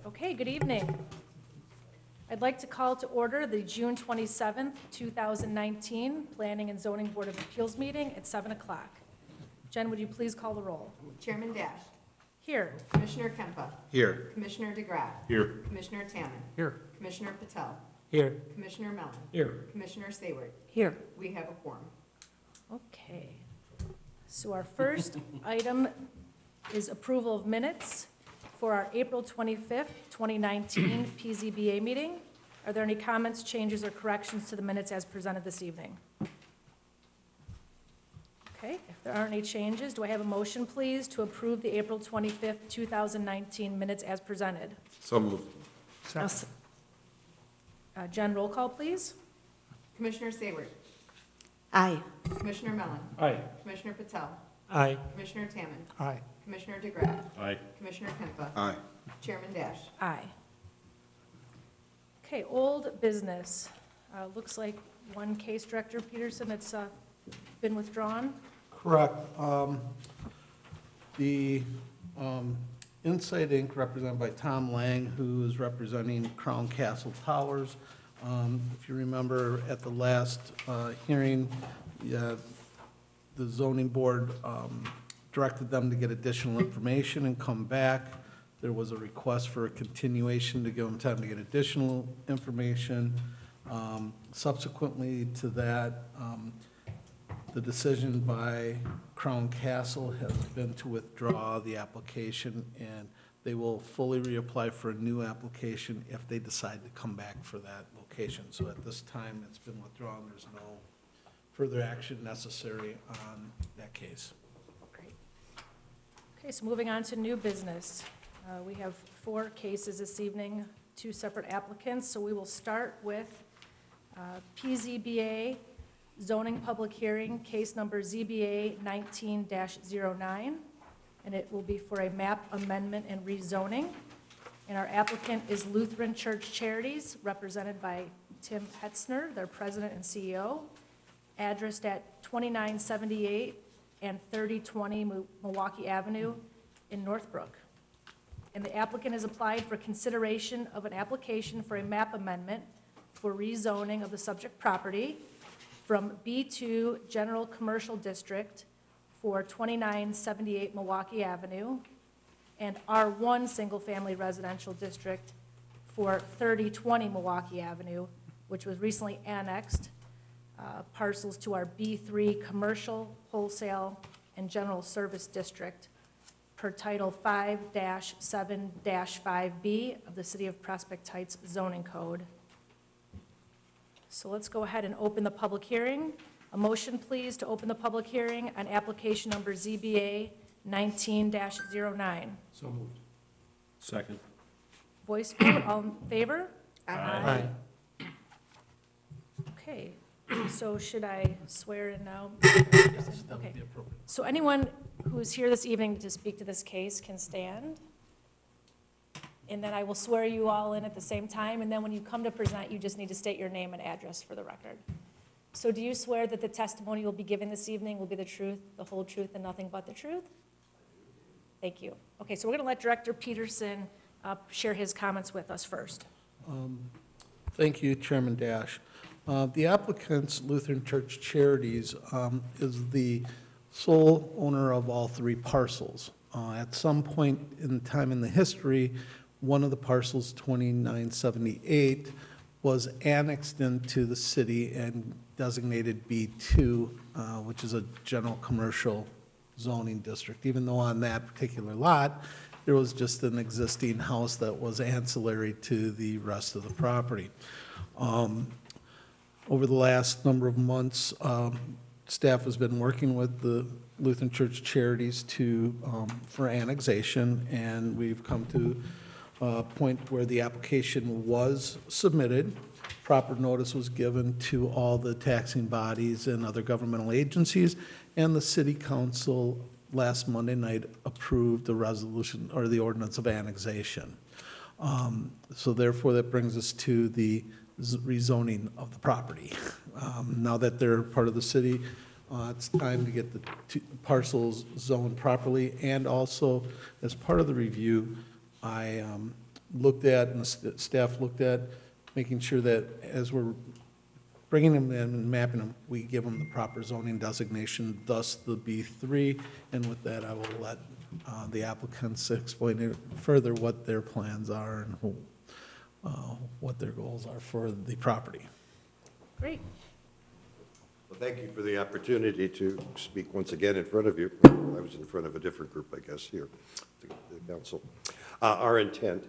Okay, good evening. I'd like to call to order the June 27th, 2019 Planning and Zoning Board of Appeals meeting at 7 o'clock. Jen, would you please call the roll? Chairman Dash. Here. Commissioner Kempa. Here. Commissioner DeGraff. Here. Commissioner Tamman. Here. Commissioner Patel. Here. Commissioner Mellon. Here. Commissioner Sayward. Here. We have a quorum. Okay. So our first item is approval of minutes for our April 25th, 2019 PZBA meeting. Are there any comments, changes, or corrections to the minutes as presented this evening? Okay, if there aren't any changes, do I have a motion, please, to approve the April 25th, 2019 minutes as presented? So moved. Jen, roll call, please. Commissioner Sayward. Aye. Commissioner Mellon. Aye. Commissioner Patel. Aye. Commissioner Tamman. Aye. Commissioner DeGraff. Aye. Commissioner Kempa. Aye. Chairman Dash. Aye. Okay, old business. Looks like one case, Director Peterson, that's been withdrawn. Correct. The Insight Inc., represented by Tom Lang, who is representing Crown Castle Towers. If you remember, at the last hearing, the zoning board directed them to get additional information and come back. There was a request for a continuation to give them time to get additional information. Subsequently to that, the decision by Crown Castle has been to withdraw the application, and they will fully reapply for a new application if they decide to come back for that location. So at this time, it's been withdrawn. There's no further action necessary on that case. Great. Okay, so moving on to new business. We have 4 cases this evening, 2 separate applicants. So we will start with PZBA zoning public hearing, case number ZBA 19-09, and it will be for a map amendment and rezoning. And our applicant is Lutheran Church Charities, represented by Tim Hetzner, their president and CEO, addressed at 2978 and 3020 Milwaukee Avenue in Northbrook. And the applicant has applied for consideration of an application for a map amendment for rezoning of the subject property from B2 General Commercial District for 2978 Milwaukee Avenue and R1 Single Family Residential District for 3020 Milwaukee Avenue, which was recently annexed parcels to our B3 Commercial, Wholesale, and General Service District per Title 5-7-5B of the City of Prospect Heights zoning code. So let's go ahead and open the public hearing. A motion, please, to open the public hearing on application number ZBA 19-09. So moved. Second. Voice vote, all in favor? Aye. Okay, so should I swear in now? Yes, that Okay. would be appropriate. So anyone who is here this evening to speak to this case can stand. And then I will swear you all in at the same time, and then when you come to present, you just need to state your name and address for the record. So do you swear that the testimony you'll be giving this evening will be the truth, the whole truth, and nothing but the truth? Thank you. Okay, so we're going to let Director Peterson share his comments with us first. Thank you, Chairman Dash. The applicant's Lutheran Church Charities is the sole owner of all 3 parcels. At some point in time in the history, one of the parcels, 2978, was annexed into the city and designated B2, which is a general commercial zoning district, even though on that particular lot, there was just an existing house that was ancillary to the rest of the property. Over the last number of months, staff has been working with the Lutheran Church Charities for annexation, and we've come to a point where the application was submitted. Proper notice was given to all the taxing bodies and other governmental agencies, and the city council last Monday night approved the resolution or the ordinance of annexation. So therefore, that brings us to the rezoning of the property. Now that they're part of the city, it's time to get the 2 parcels zoned properly, and also, as part of the review, I looked at and the staff looked at, making sure that as we're bringing them in and mapping them, we give them the proper zoning designation, thus the B3. And with that, I will let the applicants explain it further what their plans are and what their goals are for the property. Great. Well, thank you for the opportunity to speak once again in front of you. I was in front of a different group, I guess, here, the council. Our intent,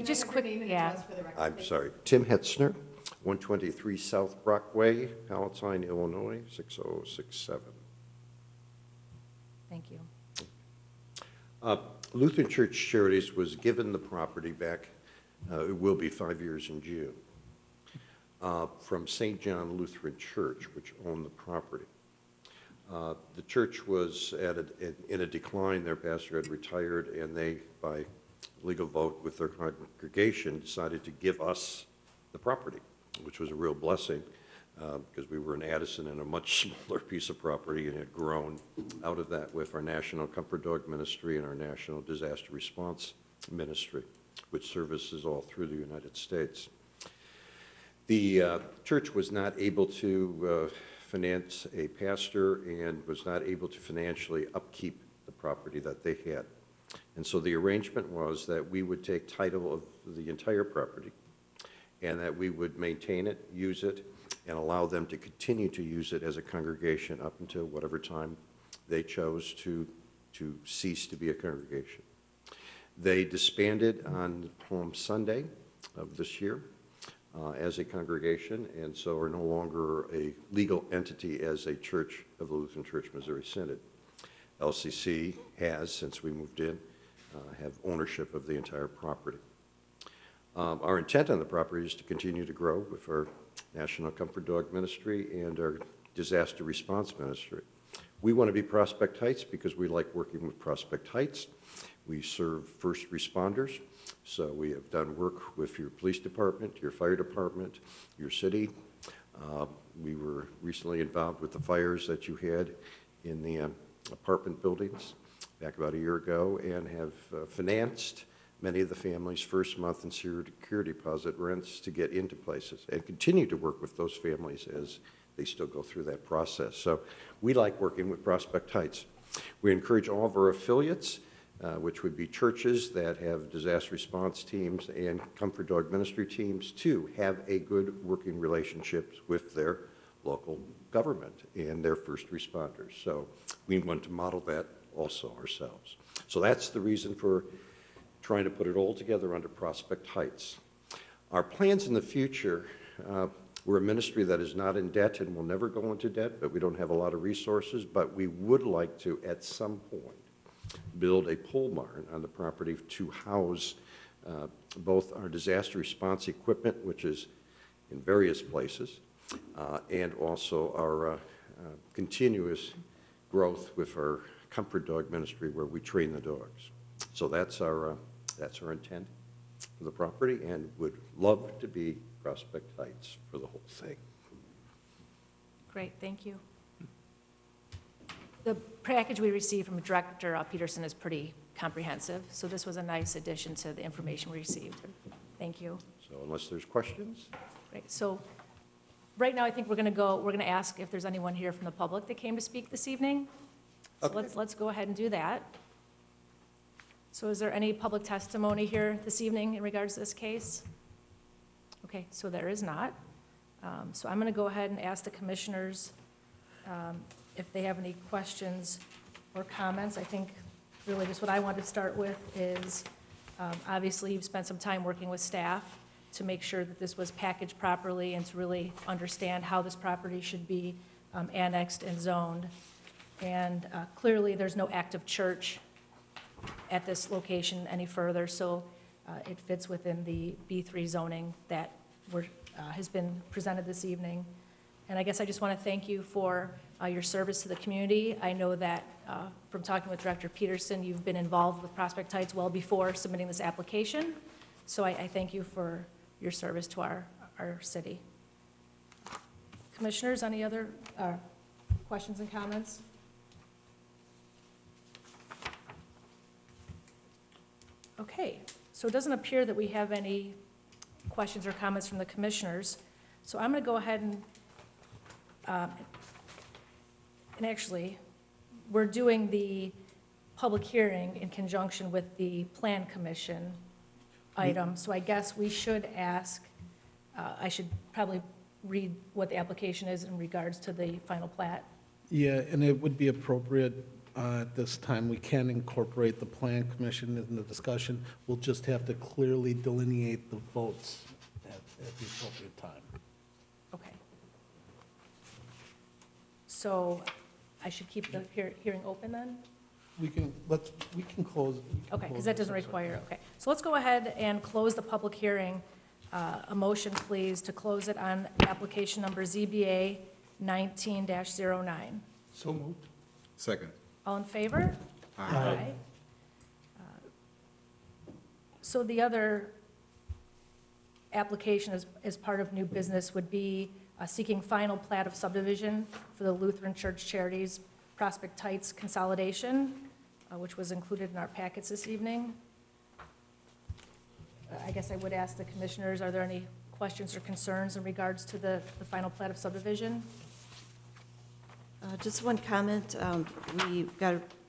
Just quick, yeah. I'm sorry, Tim Hetzner, 123 South Brockway, Palatine, Illinois, 6067. Thank you. Lutheran Church Charities was given the property back, it will be 5 years in June, from St. John Lutheran Church, which owned the property. The church was in a decline. Their pastor had retired, and they, by legal vote with their congregation, decided to give us the property, which was a real blessing, because we were in Addison in a much smaller piece of property and had grown out of that with our National Comfort Dog Ministry and our National Disaster Response Ministry, which services all through the United States. The church was not able to finance a pastor and was not able to financially upkeep the property that they had. And so the arrangement was that we would take title of the entire property and that we would maintain it, use it, and allow them to continue to use it as a congregation up until whatever time they chose to cease to be a congregation. They disbanded on Palm Sunday of this year as a congregation, and so are no longer a legal entity as a church of the Lutheran Church Missouri Synod. LCC has, since we moved in, have ownership of the entire property. Our intent on the property is to continue to grow with our National Comfort Dog Ministry and our Disaster Response Ministry. We want to be Prospect Heights because we like working with Prospect Heights. We serve first responders, so we have done work with your police department, your fire department, your city. We were recently involved with the fires that you had in the apartment buildings back about a year ago, and have financed many of the families' first month and security deposit rents to get into places, and continue to work with those families as they still go through that process. So we like working with Prospect Heights. We encourage all of our affiliates, which would be churches that have disaster response teams and comfort dog ministry teams, to have a good working relationship with their local government and their first responders. So we want to model that also ourselves. So that's the reason for trying to put it all together under Prospect Heights. Our plans in the future, we're a ministry that is not in debt and will never go into debt, but we don't have a lot of resources, but we would like to, at some point, build a pole barn on the property to house both our disaster response equipment, which is in various places, and also our continuous growth with our comfort dog ministry, where we train the dogs. So that's our intent for the property, and would love to be Prospect Heights for the whole thing. Great, thank you. The package we received from Director Peterson is pretty comprehensive, so this was a nice addition to the information we received. Thank you. So unless there's questions? Great, so right now I think we're going to ask if there's anyone here from the public that came to speak this evening. So Okay. let's go ahead and do that. So is there any public testimony here this evening in regards to this case? Okay, so there is not. So I'm going to go ahead and ask the commissioners if they have any questions or comments. I think really just what I wanted to start with is, obviously you've spent some time working with staff to make sure that this was packaged properly and to really understand how this property should be annexed and zoned. And clearly there's no active church at this location any further, so it fits within the B3 zoning that has been presented this evening. And I guess I just want to thank you for your service to the community. I know that from talking with Director Peterson, you've been involved with Prospect Heights well before submitting this application. So I thank you for your service to our city. Commissioners, any other questions and comments? Okay, So it doesn't appear that we have any questions or comments from the commissioners. So I'm going to go ahead and actually, we're doing the public hearing in conjunction with the Plan Commission item. So I guess we should ask, I should probably read what the application is in regards to the final plat. Yeah, and it would be appropriate at this time, we can incorporate the Plan Commission in the discussion. We'll just have to clearly delineate the votes at the appropriate time. Okay. So I should keep the hearing open then? We can close. Okay, because that doesn't require, okay. So let's go ahead and close the public hearing. A motion, please, to close it on application number ZBA 19-09. So moved. Second. All in favor? Aye. So the other application as part of new business would be seeking final plat of subdivision for the Lutheran Church Charities Prospect Heights consolidation, which was included in our packets this evening. I guess I would ask the commissioners, are there any questions or concerns in regards to the final plat of subdivision? Just one comment.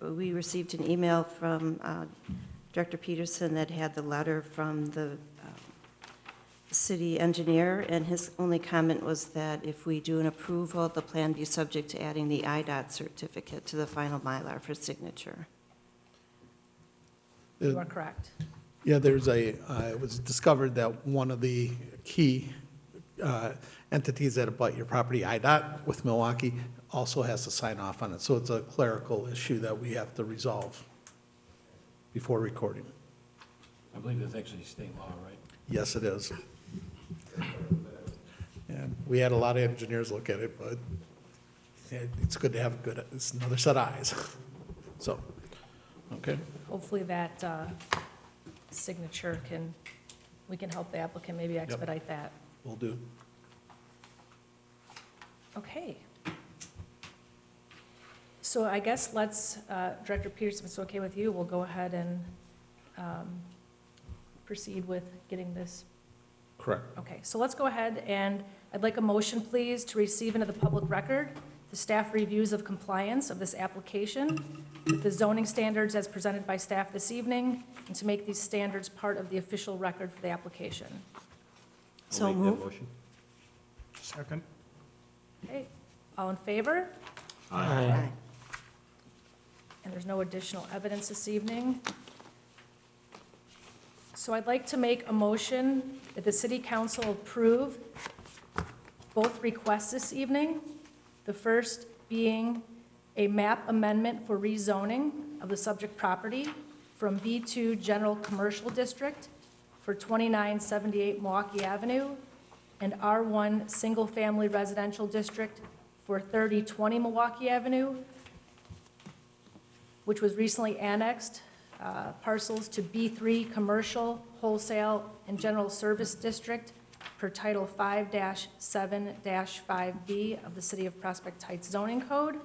We received an email from Director Peterson that had the letter from the city engineer, and his only comment was that if we do an approval, the plan be subject to adding the IDOT certificate to the final Mylar for signature. You are correct. Yeah, it was discovered that one of the key entities that abut your property, IDOT with Milwaukee, also has to sign off on it. So it's a clerical issue that we have to resolve before recording. I believe that's actually state law, right? Yes, it is. And we had a lot of engineers look at it, but it's good to have it's another set of eyes. So, okay. Hopefully that signature we can help the applicant maybe expedite that. Will do. Okay. So I guess let's, Director Peters, if it's okay with you, we'll go ahead and proceed with getting this. Correct. Okay, so let's go ahead and I'd like a motion, please, to receive into the public record the staff reviews of compliance of this application with the zoning standards as presented by staff this evening, and to make these standards part of the official record for the application. So I'll make that moved. motion. Second. Okay, all in favor? Aye. And there's no additional evidence this evening. So I'd like to make a motion that the city council approve both requests this evening. The first being a map amendment for rezoning of the subject property from B2 General Commercial District for 2978 Milwaukee Avenue and R1 Single Family Residential District for 3020 Milwaukee Avenue, which was recently annexed, parcels to B3 Commercial, Wholesale, and General Service District per Title 5-7-5B of the City of Prospect Heights zoning code,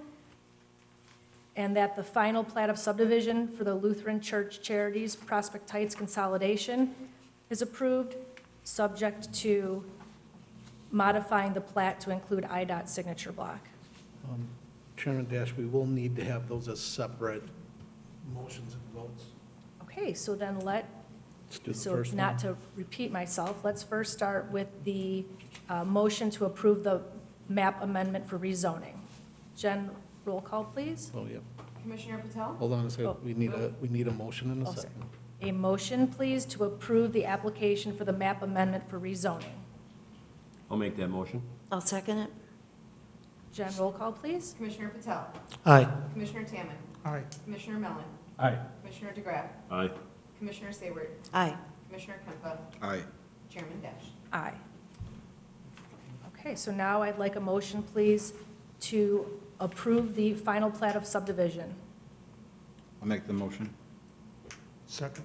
and that the final plat of subdivision for the Lutheran Church Charities Prospect Heights consolidation is approved, subject to modifying the plat to include IDOT signature block. Chairman Dash, we will need to have those as separate motions and votes. Okay, so then Let's do the first one. not to repeat myself, let's first start with the motion to approve the map amendment for rezoning. Jen, roll call, please. Oh, yeah. Commissioner Patel? Hold on a second. Oh. We need a motion and a Oh, sorry. second. A motion, please, to approve the application for the map amendment for rezoning. I'll make that motion. I'll second it. Jen, roll call, please. Commissioner Patel? Aye. Commissioner Tamman? Aye. Commissioner Mellon? Aye. Commissioner DeGraff? Aye. Commissioner Sayward? Aye. Commissioner Kempa? Aye. Chairman Dash? Aye. Okay, so now I'd like a motion, please, to approve the final plat of subdivision. I'll make the motion. Second.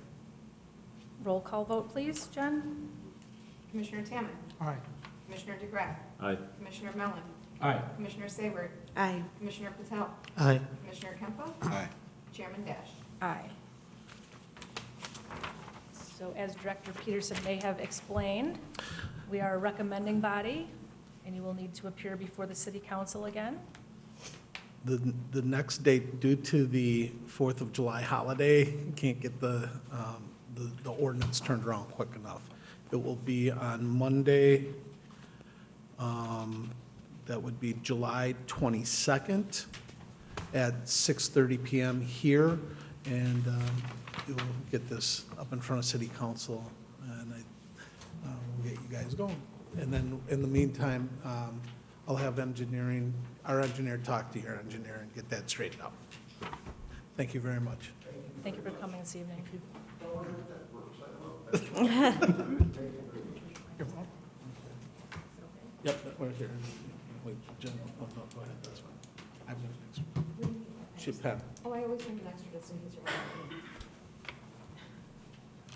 Roll call vote, please. Jen? Commissioner Tamman? Aye. Commissioner DeGraff? Aye. Commissioner Mellon? Aye. Commissioner Sayward? Aye. Commissioner Patel? Aye. Commissioner Kempa? Aye. Chairman Dash? Aye. So as Director Peterson may have explained, we are a recommending body, and you will need to appear before the city council again. The next date, due to the 4th of July holiday, can't get the ordinance turned around quick enough. It will be on Monday, that would be July 22nd at 6:30 PM here, and we'll get this up in front of city council, and we'll get you guys going. And then, in the meantime, I'll have our engineer talk to your engineer and get that straightened out. Thank you very much. Thank you for coming this evening. Yep, right here. Wait, Jen, oh, no, go ahead, that's fine. I have no next one. She pen. Oh, I always bring an extra just in case you're out.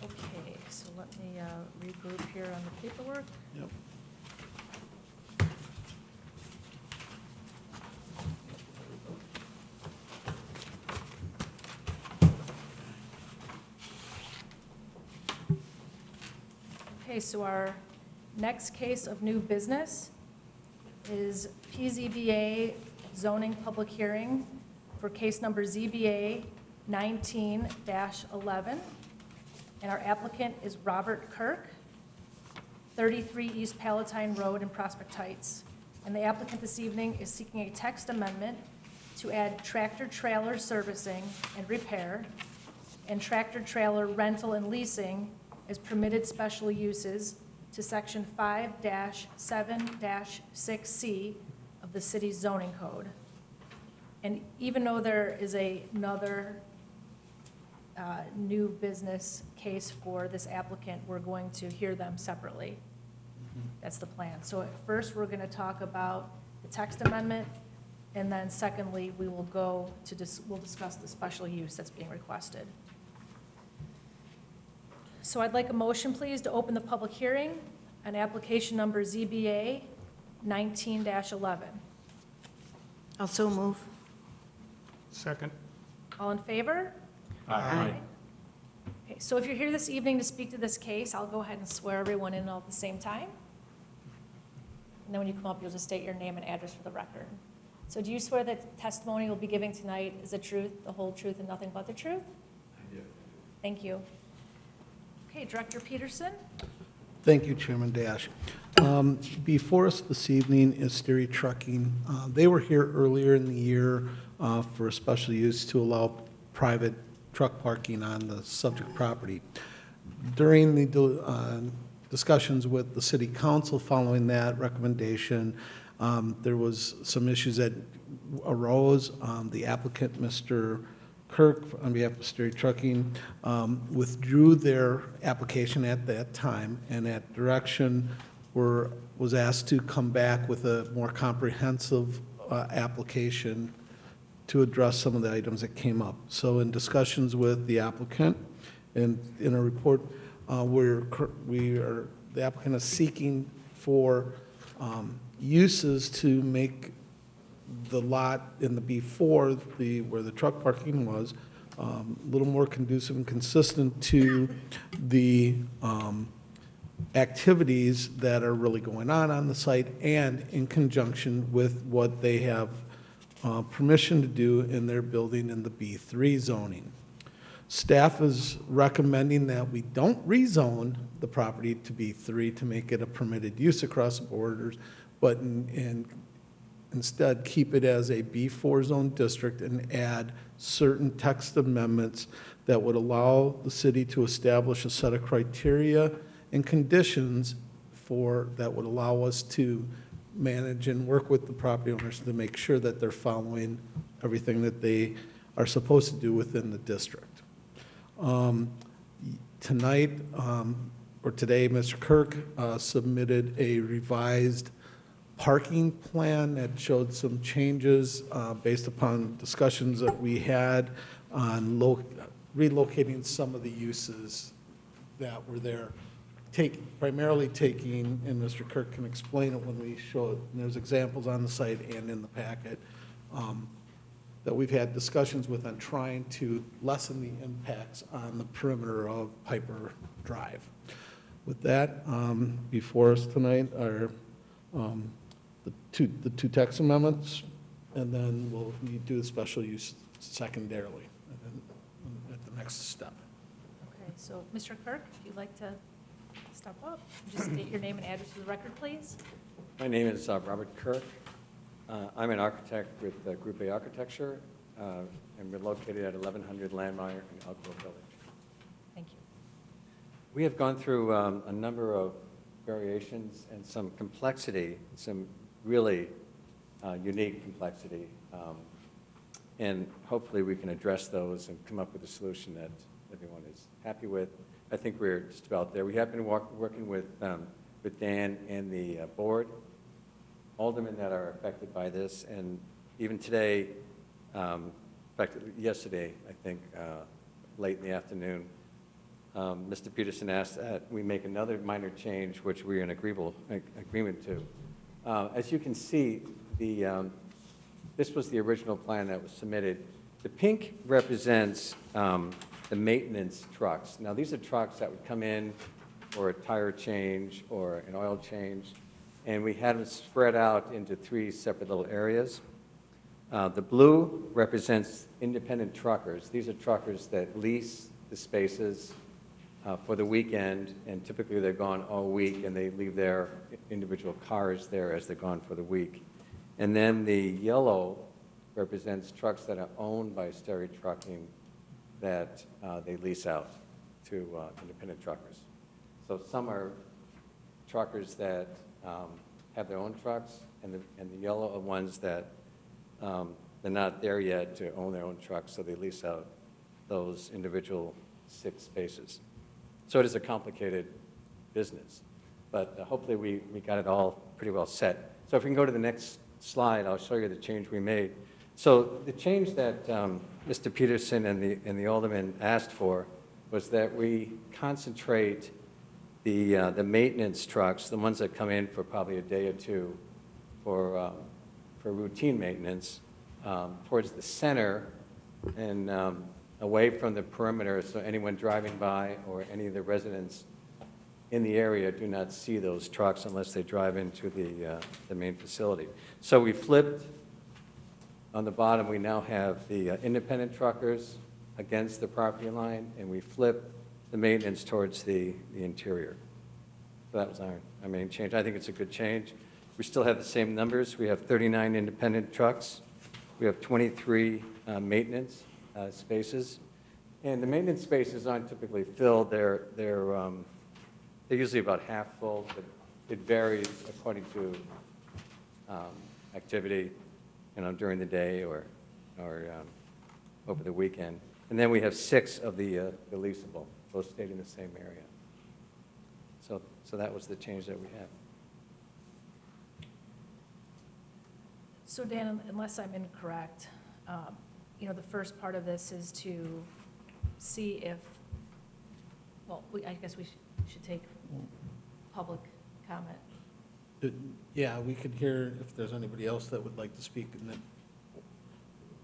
Okay, so let me regroup here on the paperwork. Yep. Okay, so our next case of new business is PZBA zoning public hearing for case number ZBA 19-11. And our applicant is Robert Kirk, 33 East Palatine Road in Prospect Heights. And the applicant this evening is seeking a text amendment to add tractor-trailer servicing and repair and tractor-trailer rental and leasing as permitted special uses to Section 5-7-6C of the city's zoning code. And even though there is another new business case for this applicant, we're going to hear them separately. That's the plan. So at first, we're going to talk about the text amendment, and then secondly, we will go to, we'll discuss the special use that's being requested. So I'd like a motion, please, to open the public hearing on application number ZBA 19-11. Also move. Second. All in favor? Aye. Okay, so if you're here this evening to speak to this case, I'll go ahead and swear everyone in all at the same time. And then when you come up, you'll just state your name and address for the record. So do you swear that the testimony you'll be giving tonight is the truth, the whole truth, and nothing but the truth? I do. Thank you. Okay, Director Peterson? Thank you, Chairman Dash. Before us this evening is Sterry Trucking. They were here earlier in the year for a special use to allow private truck parking on the subject property. During the discussions with the city council following that recommendation, there was some issues that arose. The applicant, Mr. Kirk, on behalf of Sterry Trucking, withdrew their application at that time, and at direction was asked to come back with a more comprehensive application to address some of the items that came up. So in discussions with the applicant and in a report, the applicant is seeking for uses to make the lot in the B4, where the truck parking was, a little more conducive and consistent to the activities that are really going on the site, and in conjunction with what they have permission to do in their building in the B3 zoning. Staff is recommending that we don't rezone the property to B3 to make it a permitted use across the borders, but instead keep it as a B4 zone district and add certain text amendments that would allow the city to establish a set of criteria and conditions that would allow us to manage and work with the property owners to make sure that they're following everything that they are supposed to do within the district. Today, Mr. Kirk submitted a revised parking plan that showed some changes based upon discussions that we had on relocating some of the uses that were there. Primarily taking, and Mr. Kirk can explain it when we show it, and there's examples on the site and in the packet, that we've had discussions with on trying to lessen the impacts on the perimeter of Piper Drive. With that, before us tonight are the two text amendments, and then we'll do the special use secondarily and then at the next step. Okay, so Mr. Kirk, if you'd like to step up, just state your name and address for the record, please. My name is Robert Kirk. I'm an architect with Group A Architecture, and we're located at 1100 Landmeyer in Elk Grove Village. Thank you. We have gone through a number of variations and some complexity, some really unique complexity, and hopefully we can address those and come up with a solution that everyone is happy with. I think we're just about there. We have been working with Dan and the board, aldermen that are affected by this, and even today, in fact, yesterday, I think, late in the afternoon, Mr. Peterson asked that we make another minor change, which we're in agreement to. As you can see, this was the original plan that was submitted. The pink represents the maintenance trucks. Now, these are trucks that would come in for a tire change or an oil change, and we had them spread out into 3 separate little areas. The blue represents independent truckers. These are truckers that lease the spaces for the weekend, and typically they're gone all week, and they leave their individual cars there as they're gone for the week. And then the yellow represents trucks that are owned by Sterry Trucking that they lease out to independent truckers. So some are truckers that have their own trucks, and the yellow are ones that they're not there yet to own their own trucks, so they lease out those individual 6 spaces. So it is a complicated business, but hopefully we got it all pretty well set. So if we can go to the next slide, I'll show you the change we made. So the change that Mr. Peterson and the alderman asked for was that we concentrate the maintenance trucks, the ones that come in for probably a day or two for routine maintenance, towards the center and away from the perimeter, so anyone driving by or any of the residents in the area do not see those trucks unless they drive into the main facility. So we flipped. On the bottom, we now have the independent truckers against the property line, and we flip the maintenance towards the interior. So that was our main change. I think it's a good change. We still have the same numbers. We have 39 independent trucks. We have 23 maintenance spaces. And the maintenance spaces aren't typically filled. They're usually about half full, but it varies according to activity, during the day or over the weekend. And then we have 6 of the leasable, both stayed in the same area. So that was the change that we had. So Dan, unless I'm incorrect, the first part of this is to see if, I guess we should take public comment. Yeah, we could hear if there's anybody else that would like to speak, and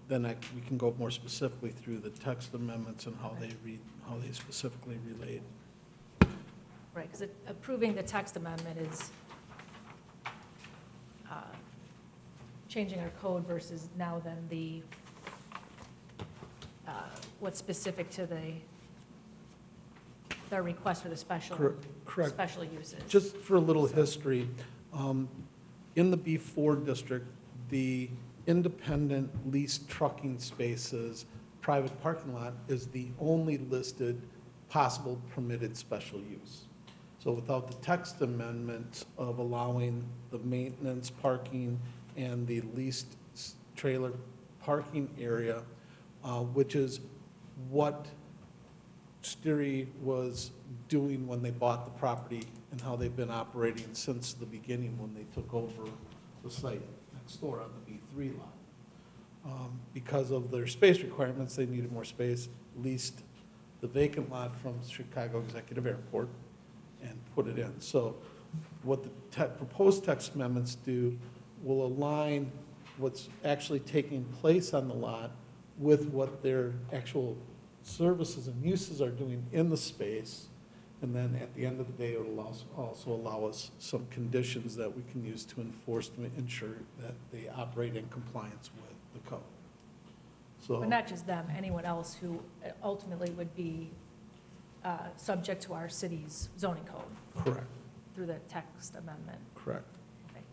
then we can go more specifically through the text amendments and how they specifically relate. Right, because approving the text amendment is changing our code versus now then the, what's specific to the request for the special uses. Just for a little history, in the B4 district, the independent leased trucking spaces, private parking lot is the only listed possible permitted special use. So without the text amendment of allowing the maintenance parking and the leased trailer parking area, which is what Sterry was doing when they bought the property and how they've been operating since the beginning when they took over the site next door on the B3 lot. Because of their space requirements, they needed more space, leased the vacant lot from Chicago Executive Airport and put it in. So what the proposed text amendments do will align what's actually taking place on the lot with what their actual services and uses are doing in the space. And then at the end of the day, it will also allow us some conditions that we can use to enforce to ensure that they operate in compliance with the code. So, But not just them, anyone else who ultimately would be subject to our city's zoning code correct, through the text amendment. correct. Okay.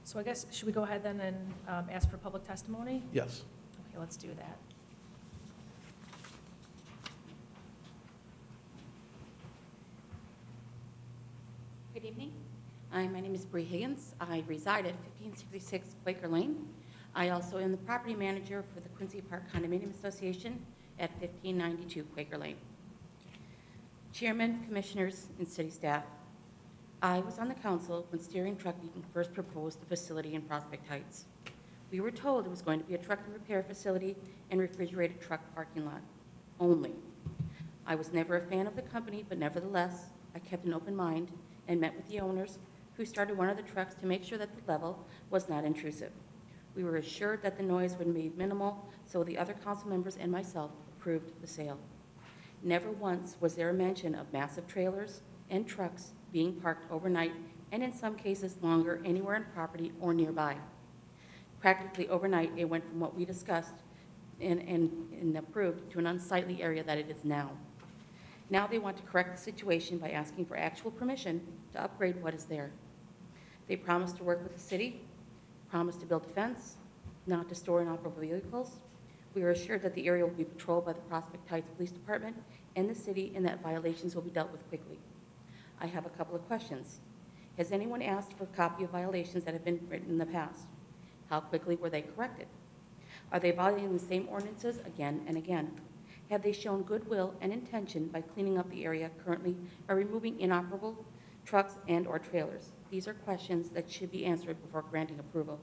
So I guess, should we go ahead then and ask for public testimony? Yes. Okay, let's do that. Good evening. My name is Bree Higgins. I reside at 1566 Quaker Lane. I also am the property manager for the Quincy Park Condominium Association at 1592 Quaker Lane. Chairman, commissioners, and city staff, I was on the council when Steering Truck Meeting first proposed the facility in Prospect Heights. We were told it was going to be a truck and repair facility and refrigerated truck parking lot only. I was never a fan of the company, but nevertheless, I kept an open mind and met with the owners who started one of the trucks to make sure that the level was not intrusive. We were assured that the noise would be minimal, so the other council members and myself approved the sale. Never once was there a mention of massive trailers and trucks being parked overnight, and in some cases longer, anywhere on property or nearby. Practically overnight, it went from what we discussed and approved to an unsightly area that it is now. Now they want to correct the situation by asking for actual permission to upgrade what is there. They promised to work with the city, promised to build a fence, not to store inoperable vehicles. We are assured that the area will be patrolled by the Prospect Heights Police Department and the city, and that violations will be dealt with quickly. I have a couple of questions. Has anyone asked for a copy of violations that have been written in the past? How quickly were they corrected? Are they violating the same ordinances again and again? Have they shown goodwill and intention by cleaning up the area currently or removing inoperable trucks and or trailers? These are questions that should be answered before granting approval.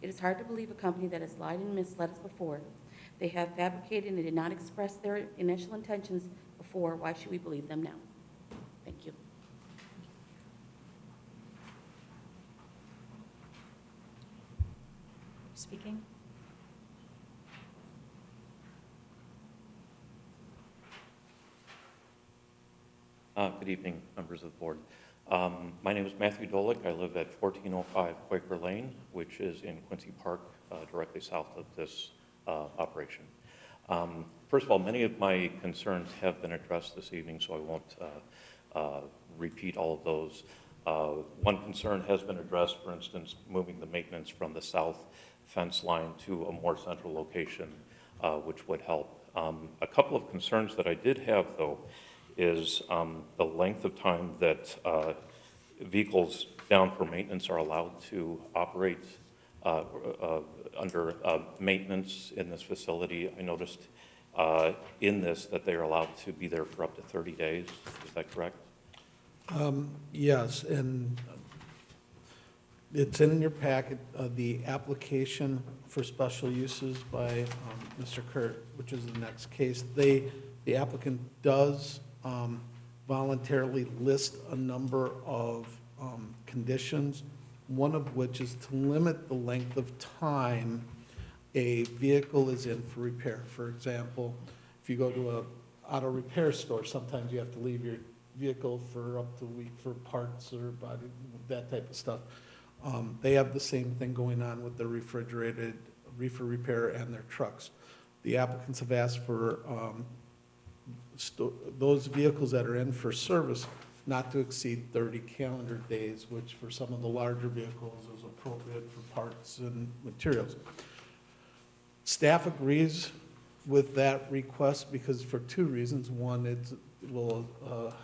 It is hard to believe a company that has lied and misled us before. They have fabricated and did not express their initial intentions before. Why should we believe them now? Thank you. Speaking? Good evening, members of the board. My name is Matthew Dolick. I live at 1405 Quaker Lane, which is in Quincy Park, directly south of this operation. First of all, many of my concerns have been addressed this evening, so I won't repeat all of those. One concern has been addressed, for instance, moving the maintenance from the south fence line to a more central location, which would help. A couple of concerns that I did have, though, is the length of time that vehicles down for maintenance are allowed to operate under maintenance in this facility. I noticed in this that they are allowed to be there for up to 30 days. Is that correct? Yes, and it's in your packet, the application for special uses by Mr. Kurt, which is the next case. The applicant does voluntarily list a number of conditions, one of which is to limit the length of time a vehicle is in for repair. For example, if you go to a auto repair store, sometimes you have to leave your vehicle for up to a week for parts or body, that type of stuff. They have the same thing going on with their refrigerated reefer repair and their trucks. The applicants have asked for those vehicles that are in for service not to exceed 30 calendar days, which for some of the larger vehicles is appropriate for parts and materials. Staff agrees with that request because for two reasons. One, it will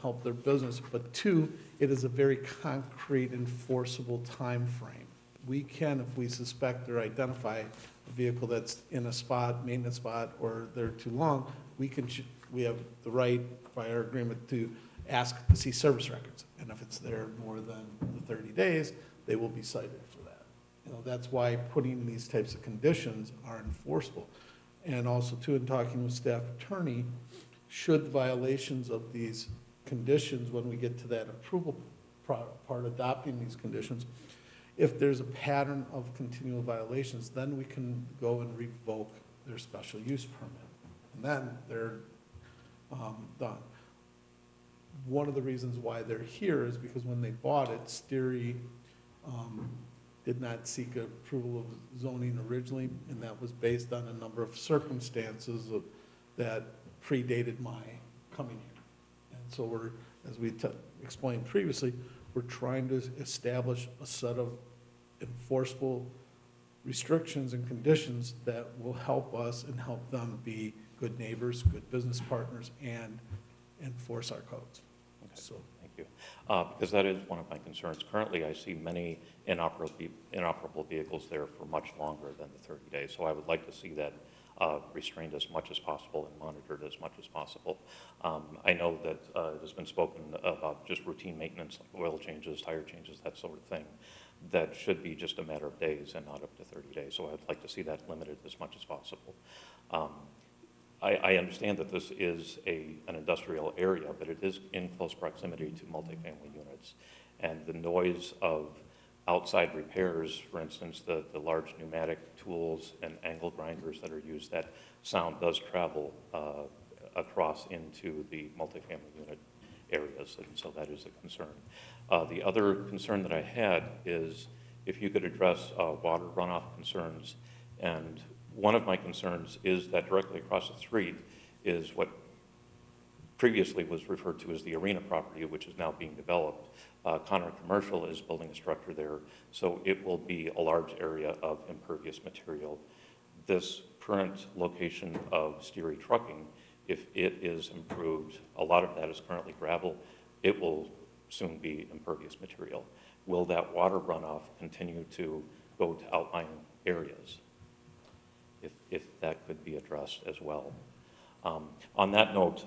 help their business, but two, it is a very concrete, enforceable time frame. We can, if we suspect or identify a vehicle that's in a spot, maintenance spot, or they're too long, we have the right by our agreement to ask to see service records. And if it's there more than the 30 days, they will be cited for that. You know, that's why putting these types of conditions are enforceable. And also too, in talking with staff attorney, should violations of these conditions, when we get to that approval part, adopting these conditions, if there's a pattern of continual violations, then we can go and revoke their special use permit. And then they're done. One of the reasons why they're here is because when they bought it, Steery did not seek approval of zoning originally, and that was based on a number of circumstances that predated my coming here. And so we're, as we explained previously, we're trying to establish a set of enforceable restrictions and conditions that will help us and help them be good neighbors, good business partners, and enforce our codes. Okay, So, thank you. Because that is one of my concerns. Currently, I see many inoperable vehicles there for much longer than the 30 days. So I would like to see that restrained as much as possible and monitored as much as possible. I know that it has been spoken about just routine maintenance, like oil changes, tire changes, that sort of thing. That should be just a matter of days and not up to 30 days. So I'd like to see that limited as much as possible. I understand that this is an industrial area, but it is in close proximity to multifamily units. And the noise of outside repairs, for instance, the large pneumatic tools and angle grinders that are used, that sound does travel across into the multifamily unit areas, and so that is a concern. The other concern that I had is if you could address water runoff concerns. And one of my concerns is that directly across the street is what previously was referred to as the arena property, which is now being developed. Connor Commercial is building a structure there, so it will be a large area of impervious material. This current location of Steery Trucking, if it is improved, a lot of that is currently gravel, it will soon be impervious material. Will that water runoff continue to go to outlying areas? If that could be addressed as well. On that note,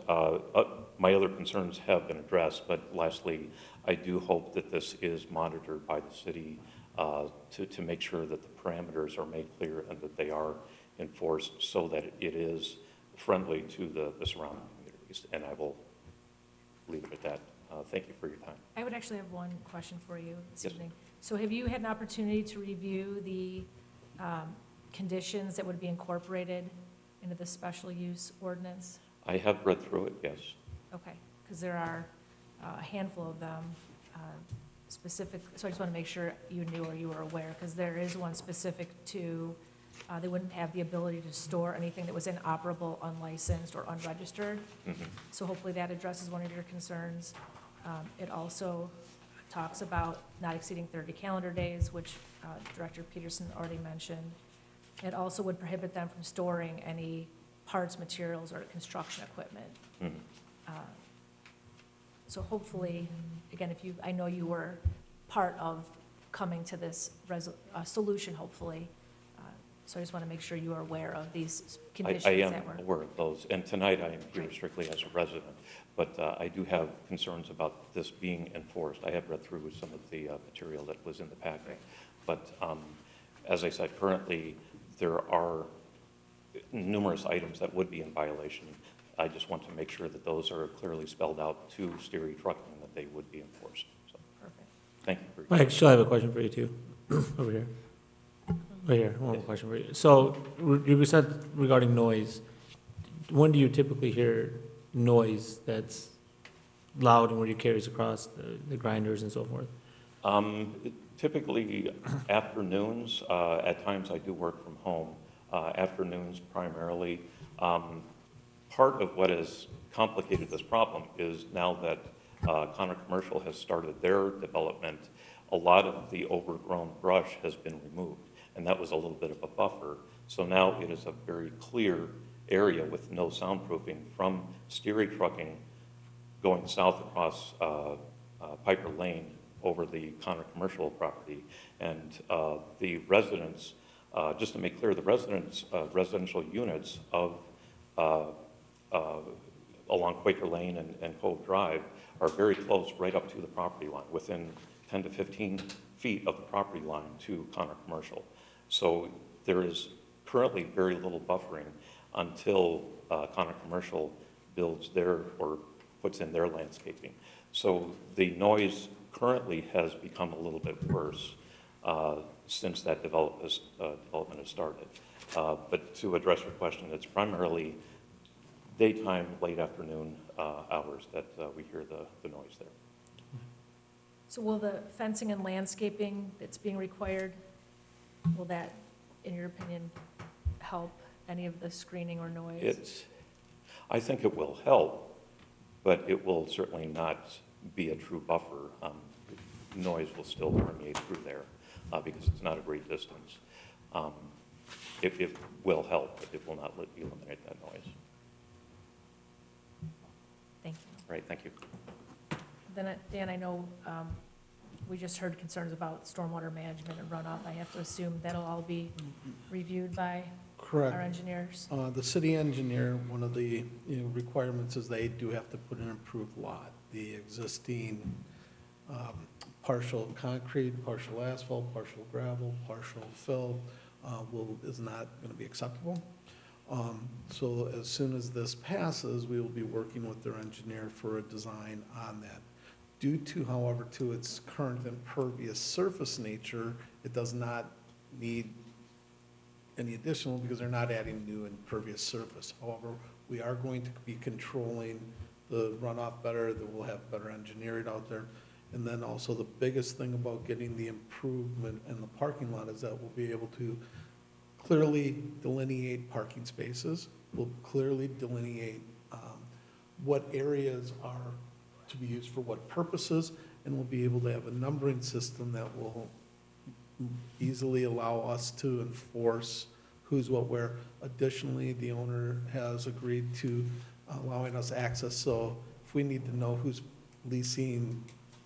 my other concerns have been addressed, but lastly, I do hope that this is monitored by the city to make sure that the parameters are made clear and that they are enforced so that it is friendly to the surrounding communities. And I will leave it at that. Thank you for your time. I would actually have one question for you this Yes. evening. So have you had an opportunity to review the conditions that would be incorporated into the special use ordinance? I have read through it, yes. Okay, because there are a handful of them specific, so I just want to make sure you knew or you were aware, because there is one specific to, they wouldn't have the ability to store anything that was inoperable, unlicensed, or unregistered. Mm-hmm. So hopefully that addresses one of your concerns. It also talks about not exceeding 30 calendar days, which Director Peterson already mentioned. It also would prohibit them from storing any parts, materials, or construction equipment. Mm-hmm. So hopefully, again, I know you were part of coming to this solution, hopefully. So I just want to make sure you are aware of these conditions I that were. am aware of those, and tonight I am here Great. strictly as a resident, but I do have concerns about this being enforced. I have read through some of the material that was in the packet, but as I said, currently there are numerous items that would be in violation. I just want to make sure that those are clearly spelled out to Steery Trucking, that they would be enforced. So, Perfect. thank you for your I actually have a question for you too, over here. Right here, one more question for you. So you said regarding noise, when do you typically hear noise that's loud and where you carries across the grinders and so forth? Typically afternoons, at times I do work from home, afternoons primarily. Part of what has complicated this problem is now that Connor Commercial has started their development, a lot of the overgrown brush has been removed, and that was a little bit of a buffer. So now it is a very clear area with no soundproofing from Steery Trucking going south across Piper Lane over the Connor Commercial property. And the residents, just to make clear, the residents, residential units of along Quaker Lane and Cove Drive are very close right up to the property line, within 10 to 15 feet of the property line to Connor Commercial. So there is currently very little buffering until Connor Commercial builds their, or puts in their landscaping. So the noise currently has become a little bit worse. since that development has started. But to address your question, it's primarily daytime, late afternoon hours that we hear the noise there. So will the fencing and landscaping that's being required, will that, in your opinion, help any of the screening or noise? I think it will help, but it will certainly not be a true buffer. Noise will still permeate through there because it's not a great distance. It will help, but it will not eliminate that noise. Thank you. Right, thank you. Then, Dan, I know we just heard concerns about stormwater management and runoff. I have to assume that'll all be reviewed by Correct. our engineers? The city engineer, one of the requirements is they do have to put an improved lot. The existing partial concrete, partial asphalt, partial gravel, partial fill is not going to be acceptable. So as soon as this passes, we will be working with their engineer for a design on that. Due to, however, to its current impervious surface nature, it does not need any additional because they're not adding new impervious surface. However, we are going to be controlling the runoff better, that we'll have better engineering out there. And then also the biggest thing about getting the improvement in the parking lot is that we'll be able to clearly delineate parking spaces. We'll clearly delineate what areas are to be used for what purposes, and we'll be able to have a numbering system that will easily allow us to enforce who's what where. Additionally, the owner has agreed to allowing us access, so if we need to know who's leasing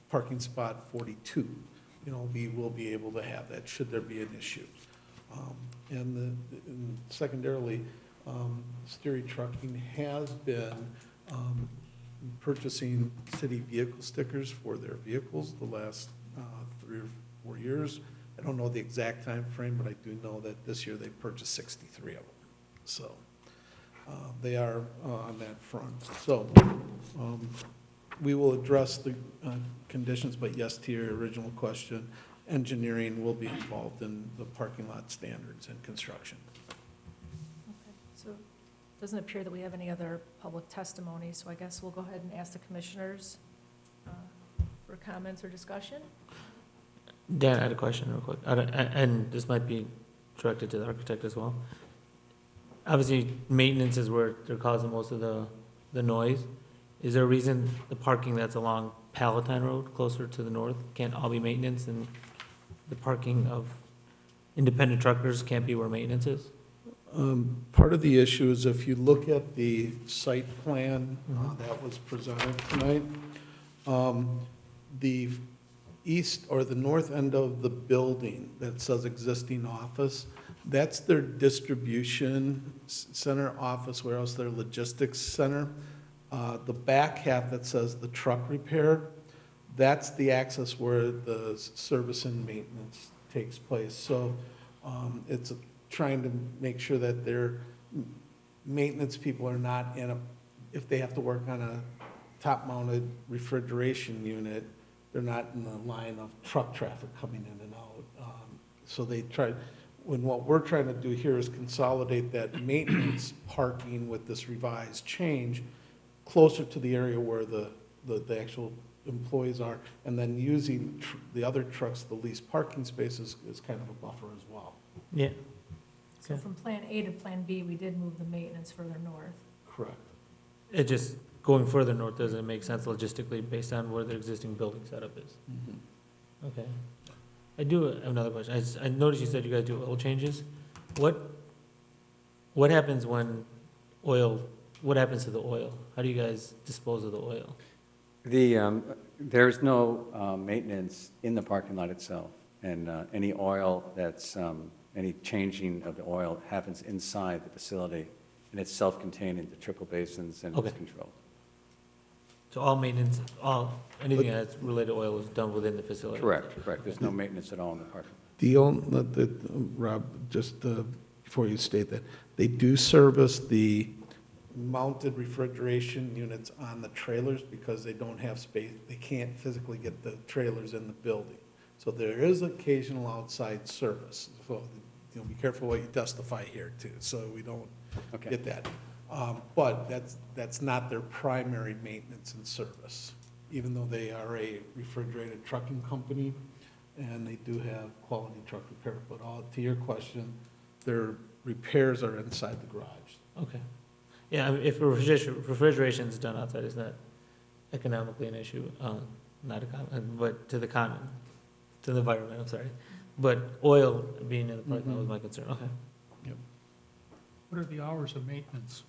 parking spot 42, we will be able to have that should there be an issue. And secondarily, Sterry Trucking has been purchasing city vehicle stickers for their vehicles the last 3 or 4 years. I don't know the exact time frame, but I do know that this year they purchased 63 of them. So they are on that front. So we will address the conditions, but yes, to your original question, engineering will be involved in the parking lot standards and construction. Okay, so it doesn't appear that we have any other public testimony, so I guess we'll go ahead and ask the commissioners for comments or discussion. Dan, I had a question real quick, and this might be directed to the architect as well. Obviously, maintenance is where they're causing most of the noise. Is there a reason the parking that's along Palatine Road, closer to the north, can't all be maintenance, and the parking of independent truckers can't be where maintenance is? Part of the issue is if you look at the site plan that was presented tonight, the east or the north end of the building that says existing office, that's their distribution center, office warehouse, their logistics center. The back half that says the truck repair, that's the access where the service and maintenance takes place. So it's trying to make sure that their maintenance people are not if they have to work on a top-mounted refrigeration unit, they're not in the line of truck traffic coming in and out. So they what we're trying to do here is consolidate that maintenance parking with this revised change closer to the area where the actual employees are, and then using the other trucks, the leased parking spaces, is kind of a buffer as well. Yeah. So from Plan A to Plan B, we did move the maintenance further north. Correct. It just, going further north doesn't make sense logistically based on where the existing building setup is. Mm-hmm. Okay. I do have another question. I noticed you said you guys do oil changes. What happens when what happens to the oil? How do you guys dispose of the oil? There's no maintenance in the parking lot itself, and any oil any changing of the oil happens inside the facility, and it's self-contained into trickle basins and Okay. it's controlled. So all maintenance, anything that's related to oil is done within the facility? Correct. There's no maintenance at all in the parking lot. Rob, just before you state that, they do service the mounted refrigeration units on the trailers because they don't have space, they can't physically get the trailers in the building. So there is occasional outside service, so, be careful what you testify here too, so we don't Okay. get that. But that's not their primary maintenance and service, even though they are a refrigerated trucking company, and they do have quality truck repair. But to your question, their repairs are inside the garage. Okay. Yeah, I mean, if refrigeration is done outside, is that economically an issue? Not but to the environment, I'm sorry. But oil being in the parking lot was my concern, okay. What are the hours of maintenance?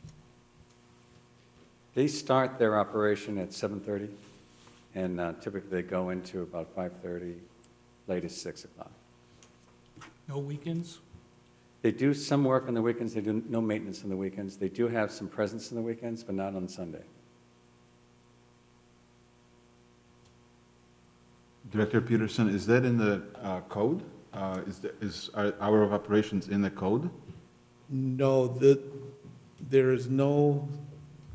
They start their operation at 7:30, and typically they go into about 5:30, latest 6 o'clock. No weekends? They do some work on the weekends, they do no maintenance on the weekends. They do have some presence on the weekends, but not on Sunday. Director Peterson, is that in the code? Is hour of operations in the code? No, there is no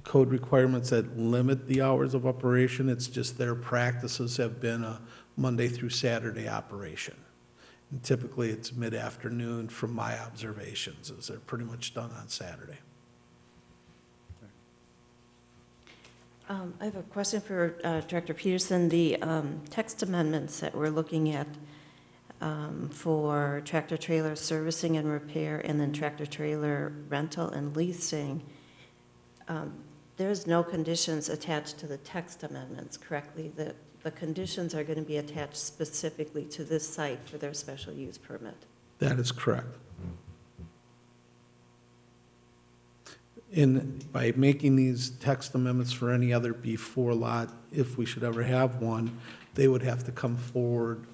code requirements that limit the hours of operation. It's just their practices have been a Monday through Saturday operation. And typically, it's mid-afternoon from my observations, as they're pretty much done on Saturday. I have a question for Director Peterson. The text amendments that we're looking at for tractor-trailer servicing and repair, and then tractor-trailer rental and leasing, there's no conditions attached to the text amendments, correctly? The conditions are going to be attached specifically to this site for their special use permit. That is correct. By making these text amendments for any other B4 lot, if we should ever have one, they would have to come forward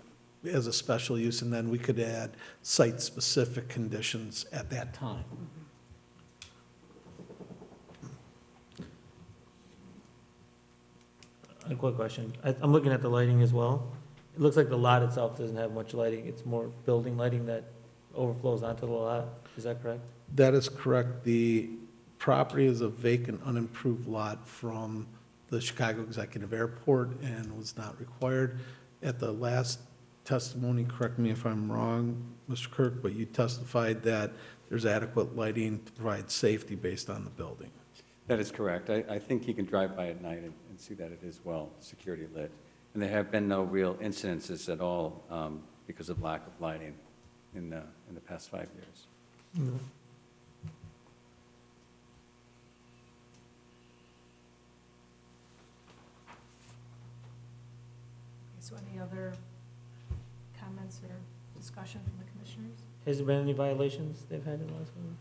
as a special use, and then we could add site-specific conditions at that time. A quick question. I'm looking at the lighting as well. It looks like the lot itself doesn't have much lighting. It's more building lighting that overflows onto the lot. Is that correct? That is correct. The property is a vacant, unimproved lot from the Chicago Executive Airport and was not required. At the last testimony, correct me if I'm wrong, Mr. Kirk, but you testified that there's adequate lighting to provide safety based on the building. That is correct. I think you can drive by at night and see that it is well security lit. And there have been no real incidences at all because of lack of lighting in the past 5 years. So any other comments or discussion from the commissioners? Has there been any violations they've had in the last one?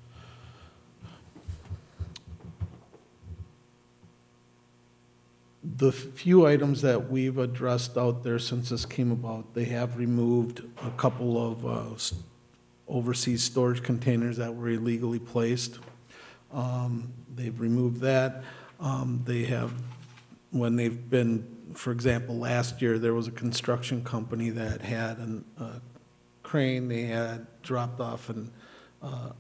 The few items that we've addressed out there since this came about, they have removed a couple of overseas storage containers that were illegally placed. They've removed that. They have, when they've been, for example, last year, there was a construction company that had a crane. They had dropped off an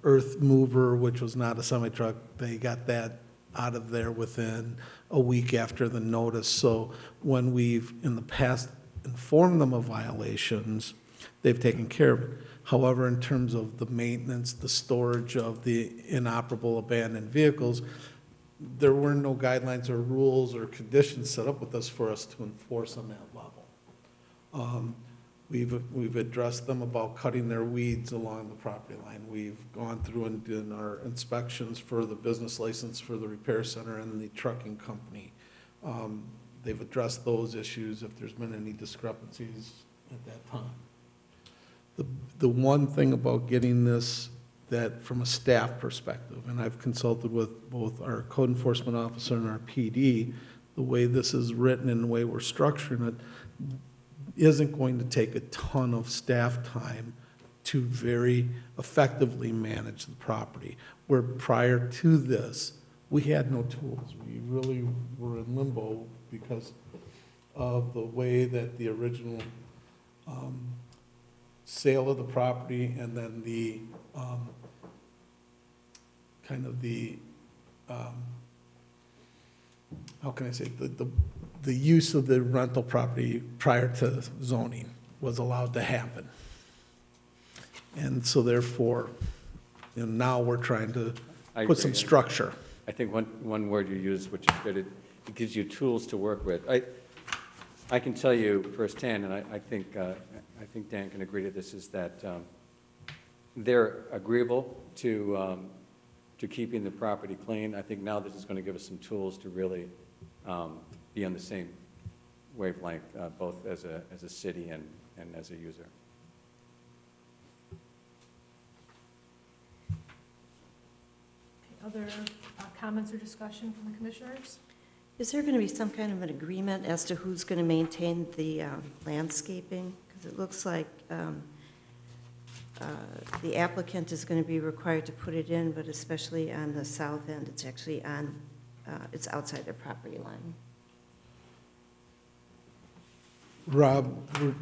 earth mover, which was not a semi-truck. They got that out of there within a week after the notice. So when we've, in the past, informed them of violations, they've taken care of it. However, in terms of the maintenance, the storage of the inoperable abandoned vehicles, there were no guidelines or rules or conditions set up with us for us to enforce on that level. We've addressed them about cutting their weeds along the property line. We've gone through and done our inspections for the business license for the repair center and the trucking company. They've addressed those issues if there's been any discrepancies at that time. The one thing about getting this, that from a staff perspective, and I've consulted with both our code enforcement officer and our PD, the way this is written and the way we're structuring it isn't going to take a ton of staff time to very effectively manage the property. Where prior to this, we had no tools. We really were in limbo because of the way that the original sale of the property and then the kind of the, how can I say, the use of the rental property prior to zoning was allowed to happen. And so therefore, now we're trying to I put some agree. structure. I think one word you used, which is good, it gives you tools to work with. I can tell you firsthand, and I think Dan can agree to this, is that they're agreeable to keeping the property clean. I think now this is going to give us some tools to really be on the same wavelength, both as a city and as a user. Other comments or discussion from the commissioners? Is there going to be some kind of an agreement as to who's going to maintain the landscaping? Because it looks like the applicant is going to be required to put it in, but especially on the south end, it's actually on, it's outside their property line. Rob,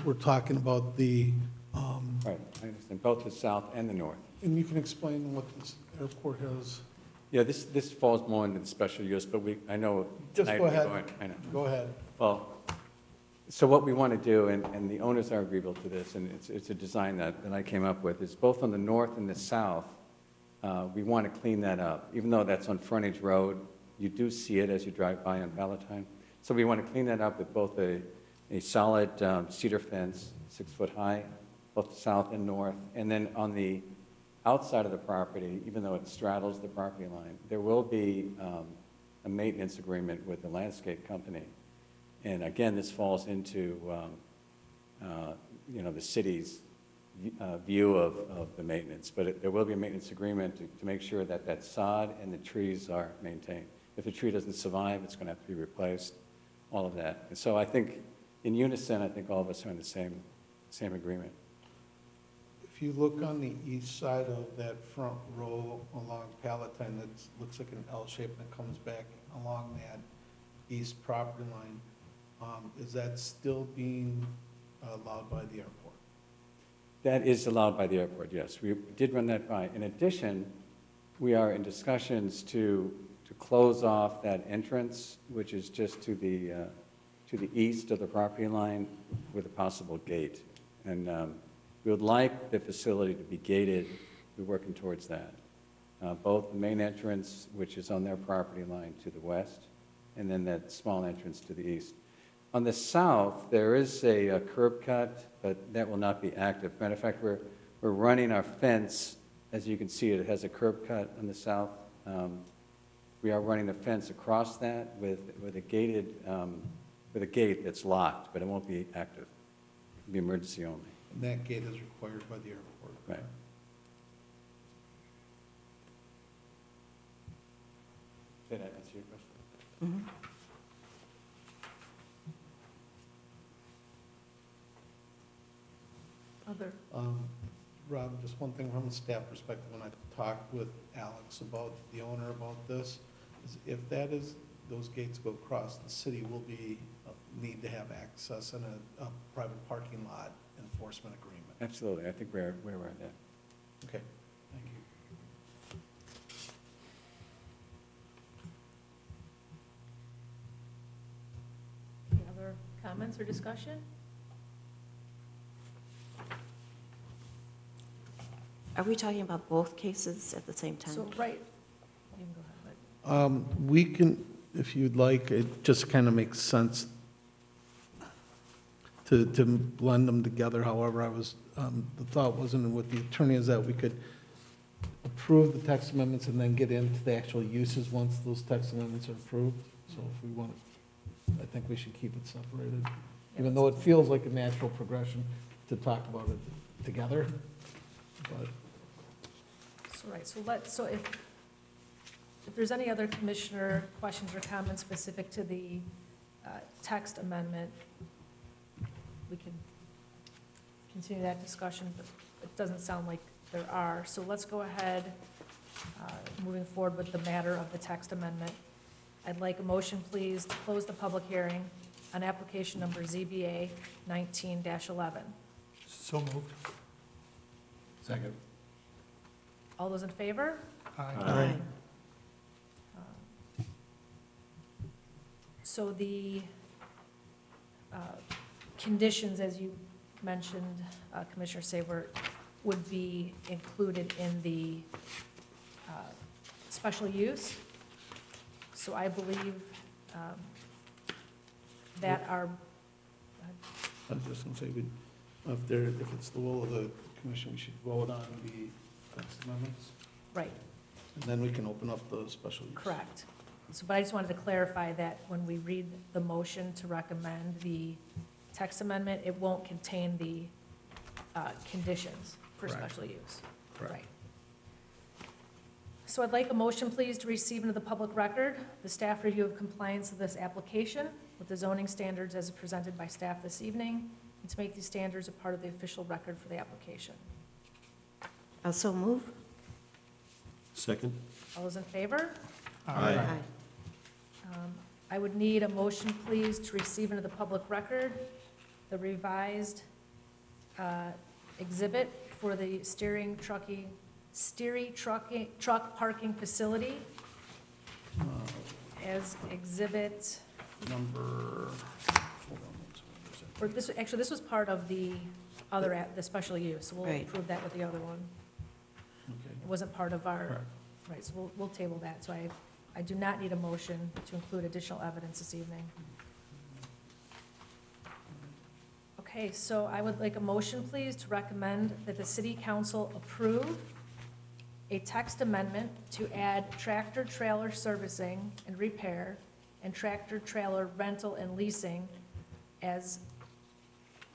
we're talking about the, Right, I understand, both the south and the north. and you can explain what this airport has. Yeah, this falls more into the special use, but I know. Just tonight go we're ahead. I know. Go ahead. Well, so what we want to do, and the owners are agreeable to this, and it's a design that I came up with, is both on the north and the south, we want to clean that up. Even though that's on frontage road, you do see it as you drive by on Valentine. So we want to clean that up with both a solid cedar fence, 6 foot high, both south and north. And then on the outside of the property, even though it straddles the property line, there will be a maintenance agreement with the landscape company. And again, this falls into, the city's view of the maintenance. But there will be a maintenance agreement to make sure that that sod and the trees are maintained. If a tree doesn't survive, it's going to have to be replaced, all of that. And so I think, in unison, I think all of us are in the same agreement. If you look on the east side of that front row along Palatine, that looks like an L shape and it comes back along that east property line, is that still being allowed by the airport? That is allowed by the airport, yes. We did run that by. In addition, we are in discussions to close off that entrance, which is just to the east of the property line with a possible gate. And we would like the facility to be gated. We're working towards that. Both the main entrance, which is on their property line to the west, and then that small entrance to the east. On the south, there is a curb cut, but that will not be active. Matter of fact, we're running our fence. As you can see, it has a curb cut on the south. We are running a fence across that with a gated, with a gate that's locked, but it won't be active. It'll be emergency only. And that gate is required by the airport. Right. Did I answer your question? Mhm. Other, Rob, just one thing from a staff perspective, when I talked with Alex about the owner about this, is if those gates go across, the city will need to have access and a private parking lot enforcement agreement. Absolutely. I think we're aware of that. Okay, thank you. any other comments or discussion? Are we talking about both cases at the same time? So, right, you can go ahead, We can, if you'd like, it just kind of makes sense to blend them together. However, the thought wasn't with the attorney is that we could approve the text amendments and then get into the actual uses once those text amendments are approved. So if we want, I think we should keep it separated, even though it feels like a natural progression to talk about it together. But so if there's any other commissioner questions or comments specific to the text amendment, we can continue that discussion, but it doesn't sound like there are. So let's go ahead, moving forward with the matter of the text amendment. I'd like a motion, please, to close the public hearing on application number ZBA 19-11. So moved. second. All those in favor? Aye. So the conditions, as you mentioned, Commissioner Sabert, would be included in the special use. So I believe that our, I was just gonna say, if it's the will of the commission, we should vote on the text amendments, right, and then we can open up the special use. correct. So, but I just wanted to clarify that when we read the motion to recommend the text amendment, it won't contain the conditions for Correct. special use. Correct. Right. So I'd like a motion, please, to receive into the public record the staff review of compliance of this application with the zoning standards as presented by staff this evening, and to make these standards a part of the official record for the application. Also move. Second? All those in favor? Aye. I would need a motion, please, to receive into the public record the revised exhibit for the truck parking facility as exhibit, Number, hold on, where's that? or this, actually, this was part of the other, the special use, so we'll Right. approve that with the other one. Okay. It wasn't part of our, Correct. right, so we'll table that. So I do not need a motion to include additional evidence this evening. Okay, so I would like a motion, please, to recommend that the city council approve a text amendment to add tractor-trailer servicing and repair and tractor-trailer rental and leasing as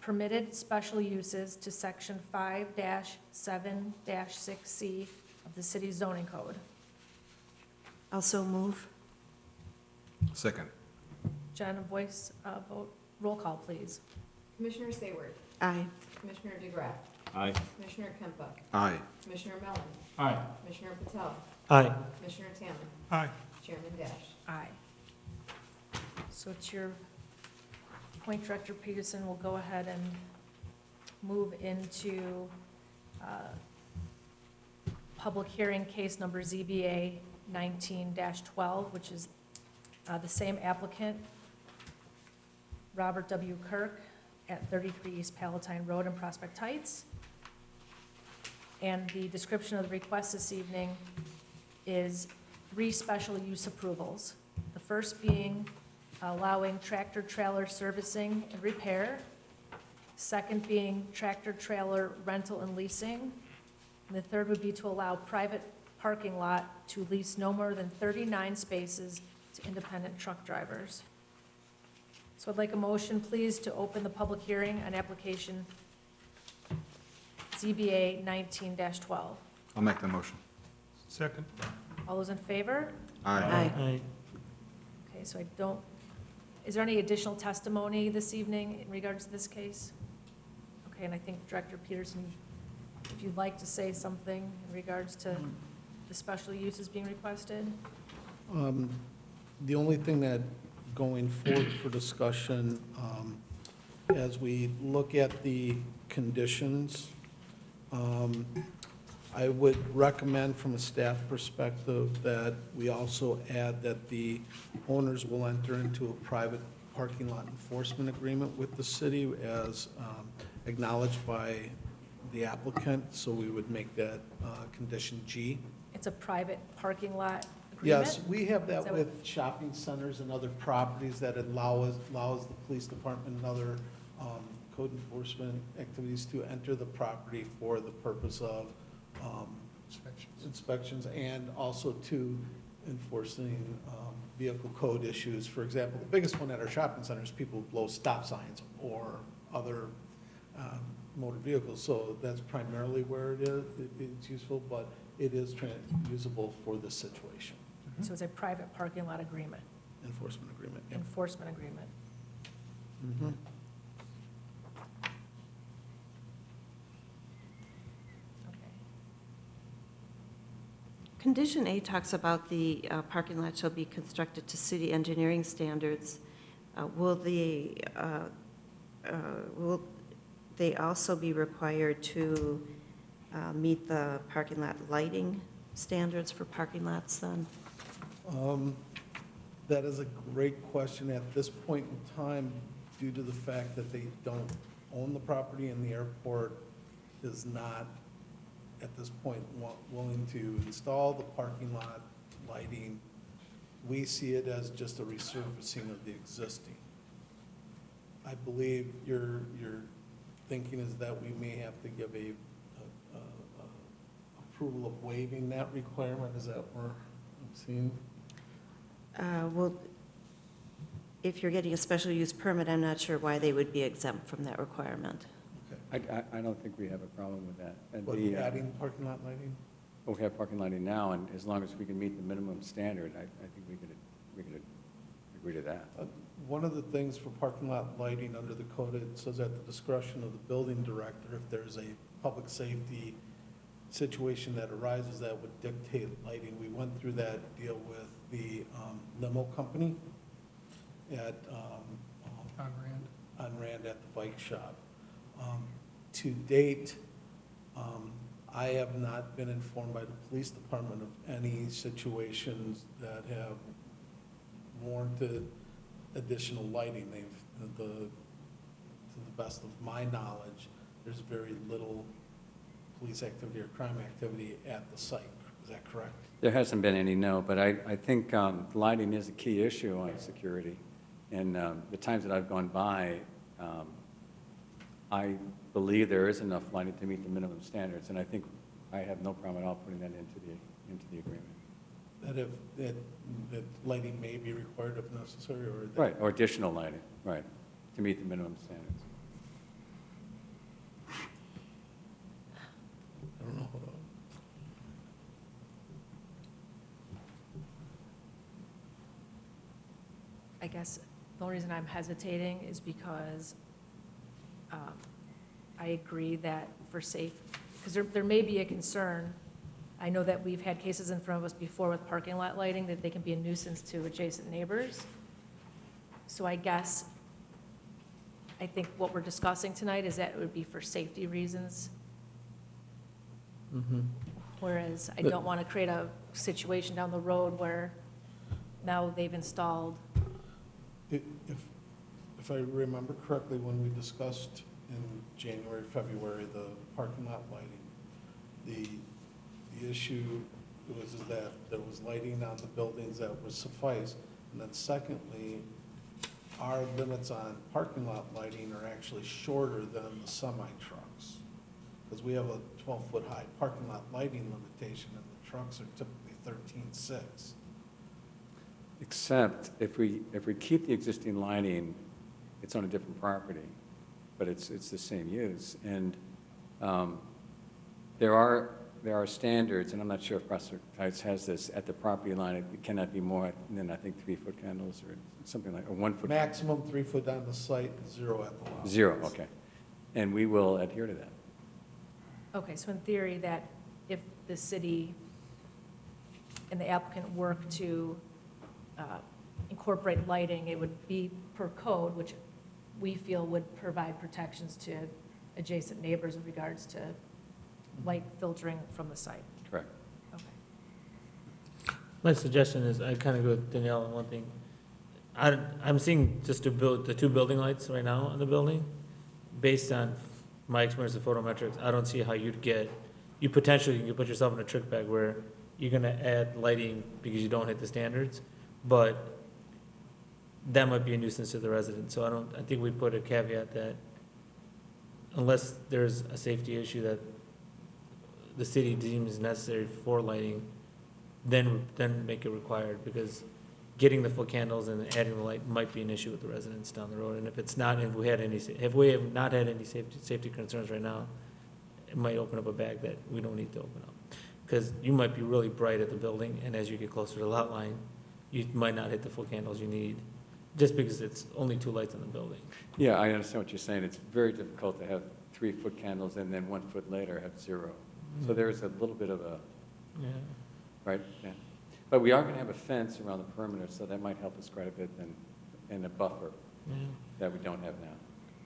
permitted special uses to section 5-7-6C of the city zoning code. Also move. Second. Jen, a voice vote, roll call, please. Commissioner Sayward. Aye. Commissioner DeGraff. Aye. Commissioner Kempa. Aye. Commissioner Mellon. Aye. Commissioner Patel. Aye. Commissioner Tanner. Aye. Chairman Dash. Aye. So it's your point, Director Peterson. We'll go ahead and move into public hearing case number ZBA 19-12, which is the same applicant, Robert W. Kirk, at 33 East Palatine Road in Prospect Heights. And the description of the request this evening is 3 special use approvals. The first being allowing tractor-trailer servicing and repair. Second being tractor-trailer rental and leasing. And the third would be to allow private parking lot to lease no more than 39 spaces to independent truck drivers. So I'd like a motion, please, to open the public hearing on application ZBA 19-12. I'll make the motion. Second? All those in favor? Aye. Aye. Okay, so I don't, is there any additional testimony this evening in regards to this case? Okay, and I think Director Peterson, if you'd like to say something in regards to the special uses being requested? The only thing that, going forward for discussion, as we look at the conditions, I would recommend from a staff perspective that we also add that the owners will enter into a private parking lot enforcement agreement with the city as acknowledged by the applicant, so we would make that condition G. It's a private parking lot agreement? Yes, we have Is that that with shopping centers and other properties that allows the police department and other code enforcement activities to enter the property for the purpose of inspections and also to enforcing vehicle code issues. For example, the biggest one at our shopping centers, people blow stop signs or other motor vehicles. So that's primarily where it is, it's useful, but it is usable for this situation. So it's a private parking lot agreement, Enforcement agreement, yep. enforcement agreement. Mhm. Okay. Condition A talks about the parking lot shall be constructed to city engineering standards. Will they also be required to meet the parking lot lighting standards for parking lots then? That is a great question at this point in time, due to the fact that they don't own the property and the airport is not, at this point, willing to install the parking lot lighting. We see it as just a resurfacing of the existing. I believe your thinking is that we may have to give a approval of waiving that requirement. Is that what I'm seeing? Well, if you're getting a special use permit, I'm not sure why they would be exempt from that requirement. I don't think we have a problem with that. And But the, adding parking lot lighting? well, we have parking lighting now, and as long as we can meet the minimum standard, I think we could agree to that. One of the things for parking lot lighting under the code, it says at the discretion of the building director, if there's a public safety situation that arises that would dictate lighting. We went through that deal with the limo company at, on Rand at the bike shop. To date, I have not been informed by the police department of any situations that have warranted additional lighting. To the best of my knowledge, there's very little police activity or crime activity at the site. Is that correct? There hasn't been any, no, but I think lighting is a key issue on security. And the times that I've gone by, I believe there is enough lighting to meet the minimum standards, and I think I have no problem at all putting that into the agreement. That if, that lighting may be required if necessary, or? that- Right, or additional lighting, right, to meet the minimum standards. I don't know. Hold on. I guess the only reason I'm hesitating is because I agree that for safe, because there may be a concern. I know that we've had cases in front of us before with parking lot lighting, that they can be a nuisance to adjacent neighbors. So I guess, I think what we're discussing tonight is that it would be for safety reasons, whereas I don't want to create a situation down the road where now they've installed. If I remember correctly, when we discussed in January, February, the parking lot lighting, the issue was that there was lighting on the buildings that would suffice. And then secondly, our limits on parking lot lighting are actually shorter than the semi-trucks. Because we have a 12-foot high parking lot lighting limitation, and the trucks are typically 13.6. Except if we keep the existing lighting, it's on a different property, but it's the same use. And there are standards, and I'm not sure if Prospect Heights has this, at the property line, it cannot be more than, I think, 3-foot candles or something like, or 1 foot. Maximum 3 foot on the site, 0 at the lot. 0, okay. And we will adhere to that. Okay, so in theory, that if the city and the applicant work to incorporate lighting, it would be per code, which we feel would provide protections to adjacent neighbors in regards to light filtering from the site. Correct. Okay. My suggestion is, I kind of go with Danielle on one thing. I'm seeing just to build the 2 building lights right now on the building. Based on my experience of photometrics, I don't see how you potentially can put yourself in a trick bag where you're gonna add lighting because you don't hit the standards, but that might be a nuisance to the residents. So I think we put a caveat that unless there's a safety issue that the city deems necessary for lighting, then make it required, because getting the full candles and adding the light might be an issue with the residents down the road. And if it's not, if we have not had any safety concerns right now, it might open up a bag that we don't need to open up. Because you might be really bright at the building, and as you get closer to the lot line, you might not hit the full candles you need, just because it's only 2 lights in the building. Yeah, I understand what you're saying. It's very difficult to have 3-foot candles and then 1 foot later have 0. So there's a little bit of a, Yeah. right? Yeah. But we are going to have a fence around the perimeter, so that might help us quite a bit, and a buffer that we don't have now.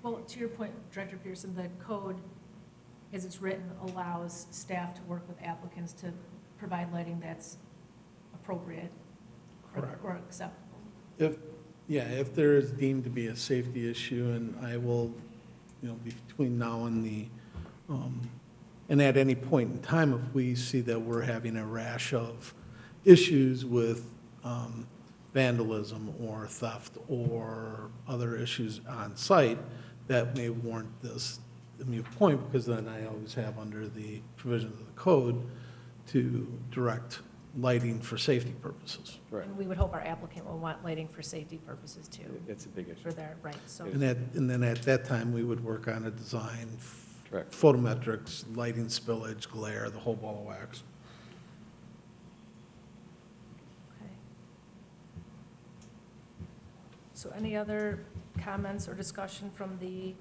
Well, to your point, Director Pearson, the code, as it's written, allows staff to work with applicants to provide lighting that's appropriate or acceptable. If there is deemed to be a safety issue, and I will between now and and at any point in time, if we see that we're having a rash of issues with vandalism or theft or other issues on site, that may warrant this immediate point, because then I always have under the provisions of the code to direct lighting for safety purposes. Right. And we would hope our applicant will want lighting for safety purposes too, It's a big issue. for their, right, so. And then at that time, we would work on a design, Correct. photometrics, lighting, spillage, glare, the whole ball of wax. Okay. So any other comments or discussion from the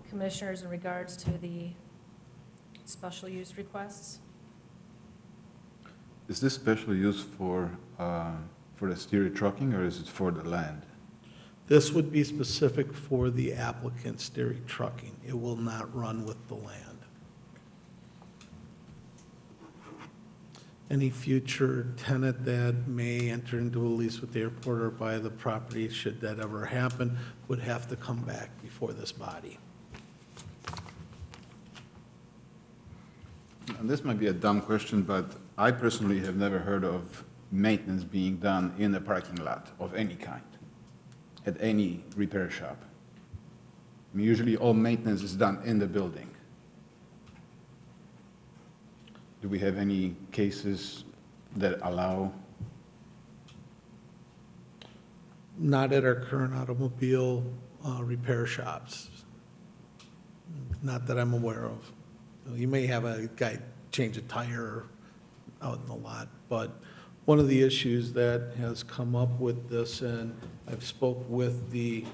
commissioners in regards to the special use requests? Is this special use for the stereo trucking, or is it for the land? This would be specific for the applicant's dairy trucking. It will not run with the land. Any future tenant that may enter into a lease with the airport or buy the property, should that ever happen, would have to come back before this body. And this might be a dumb question, but I personally have never heard of maintenance being done in a parking lot of any kind, at any repair shop. I mean, usually all maintenance is done in the building. Do we have any cases that allow? Not at our current automobile repair shops. Not that I'm aware of. You may have a guy change a tire out in the lot, but one of the issues that has come up with this, and I've spoke with the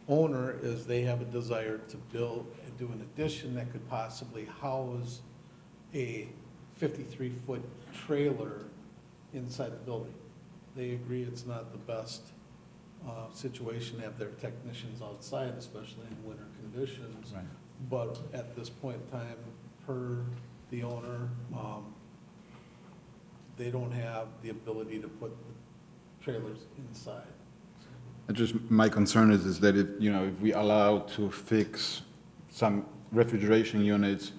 owner, is they have a desire to build and do an addition that could possibly house a 53-foot trailer inside the building. They agree it's not the best situation to have their technicians outside, especially in winter conditions. Right. But at this point in time, per the owner, they don't have the ability to put the trailers inside. My concern is that if we allow to fix some refrigeration units,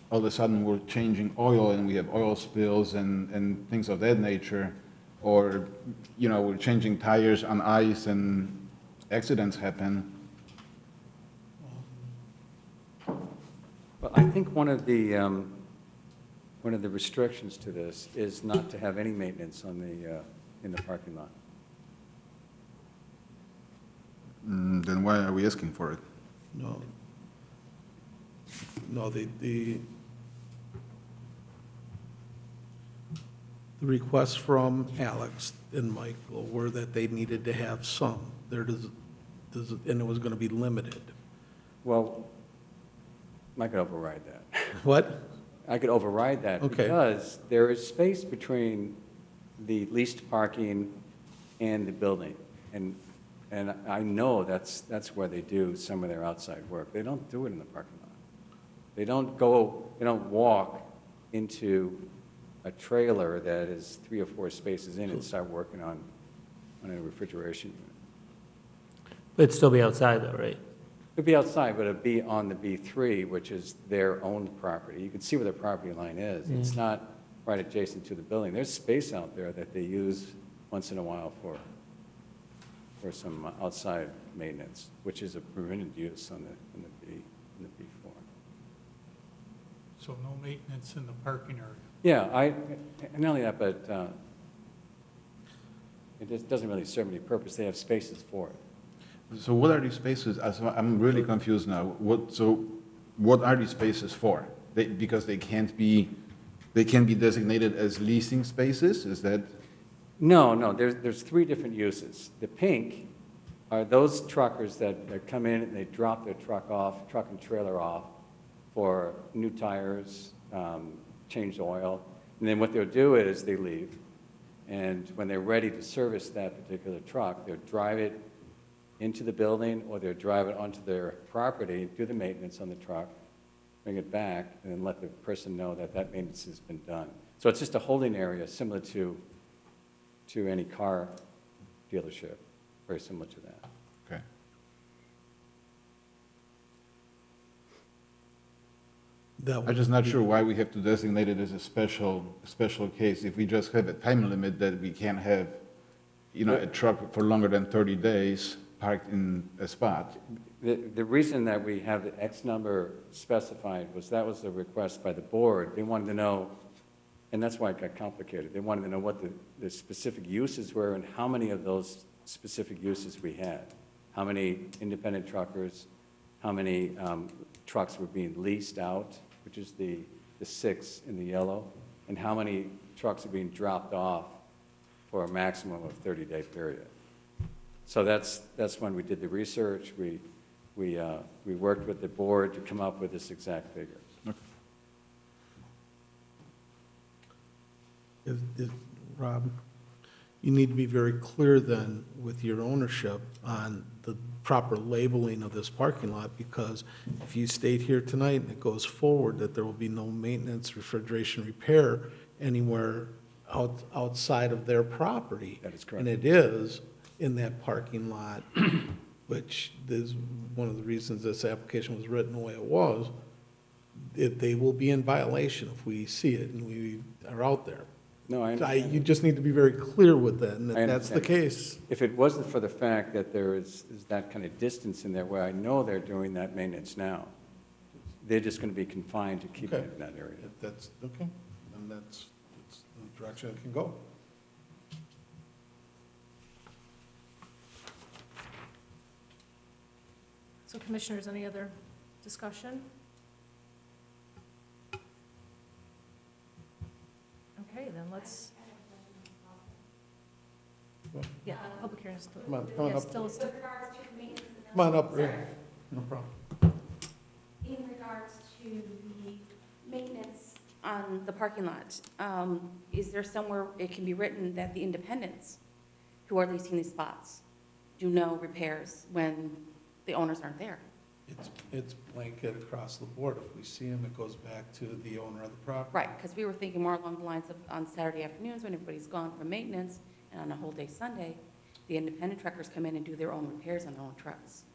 all of a sudden we're changing oil and we have oil spills and things of that nature, or, we're changing tires on ice and accidents happen. Well, I think one of the restrictions to this is not to have any maintenance on in the parking lot. Then why are we asking for it? No. No, the requests from Alex and Michael were that they needed to have some. And it was going to be limited. Well, I could override that. What? I could override that Okay. because there is space between the leased parking and the building. And I know that's where they do some of their outside work. They don't do it in the parking lot. They don't walk into a trailer that is 3 or 4 spaces in and start working on a refrigeration unit. But it'd still be outside though, right? It'd be outside, but it'd be on the B3, which is their owned property. You can see where their property line is. Yeah. It's not right adjacent to the building. There's space out there that they use once in a while for some outside maintenance, which is a permitted use in the B4. So no maintenance in the parking area. Yeah, and not only that, but it just doesn't really serve any purpose. They have spaces for it. So what are these spaces? I'm really confused now. What are these spaces for? Because they can't be designated as leasing spaces? Is that? No, there's 3 different uses. The pink are those truckers that come in and they drop their truck and trailer off for new tires, change oil, and then what they'll do is they leave. And when they're ready to service that particular truck, they'll drive it into the building, or they'll drive it onto their property, do the maintenance on the truck, bring it back, and then let the person know that maintenance has been done. So it's just a holding area similar to any car dealership, very similar to that. Okay. That I'm would just not be- sure why we have to designate it as a special case. If we just have a time limit that we can't have, a truck for longer than 30 days parked in a spot. The reason that we have the X number specified was that was the request by the board. They wanted to know, and that's why it got complicated. They wanted to know what the specific uses were and how many of those specific uses we had. How many independent truckers, how many trucks were being leased out, which is the 6 in the yellow, and how many trucks are being dropped off for a maximum of 30-day period. So that's when we did the research. We worked with the board to come up with this exact figure. Rob, you need to be very clear then with your ownership on the proper labeling of this parking lot, because if you state here tonight and it goes forward that there will be no maintenance, refrigeration, repair anywhere outside of their property. That is correct. And it is in that parking lot, which is one of the reasons this application was written the way it was, they will be in violation if we see it and we are out there. No, I understand. You just need to be very clear with that, and I if that's the understand. case. If it wasn't for the fact that there is that kind of distance in there where I know they're doing that maintenance now, they're just going to be confined to keeping Okay. it in that area. If that's, okay, then that's the direction it can go. So commissioners, any other discussion? Okay, then let's. Yeah, public hearing is still. Come on yeah, up. still. Come on up, Rick. No problem. In regards to the maintenance on the parking lot, is there somewhere it can be written that the independents who are leasing these spots do no repairs when the owners aren't there? It's blanket across the board. If we see them, it goes back to the owner of the property. Right, because we were thinking more along the lines of on Saturday afternoons when everybody's gone from maintenance, and on a whole day Sunday, the independent truckers come in and do their own repairs on their own trucks.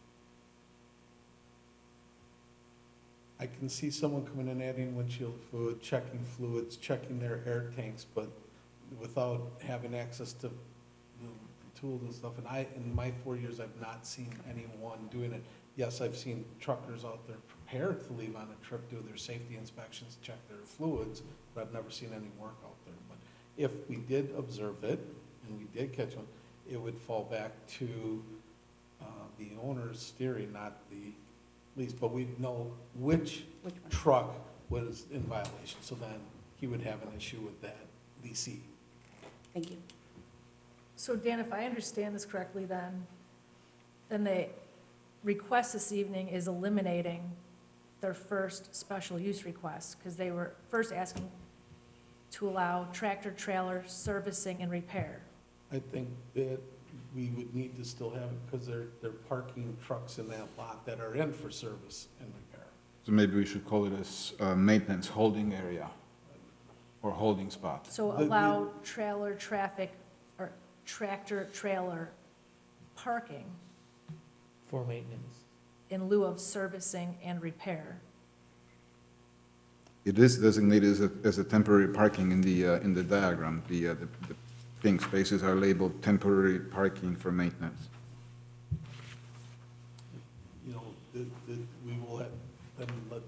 I can see someone coming in, adding windshield fluid, checking fluids, checking their air tanks, but without having access to the tools and stuff. And in my 4 years, I've not seen anyone doing it. Yes, I've seen truckers out there prepared to leave on a trip, do their safety inspections, check their fluids, but I've never seen any work out there. But if we did observe it, and we did catch one, it would fall back to the owner's steering, not the lease. But we'd know which Which one? truck was in violation, so then he would have an issue with that leasee. Thank you. So Dan, if I understand this correctly, then the request this evening is eliminating their first special use request, because they were first asking to allow tractor trailer servicing and repair. I think that we would need to still have it because they're parking trucks in that lot that are in for service and repair. So maybe we should call it a maintenance holding area or holding spot. So allow trailer traffic or tractor trailer parking For maintenance. in lieu of servicing and repair. It is designated as a temporary parking in the diagram. The pink spaces are labeled temporary parking for maintenance. You know, we will have,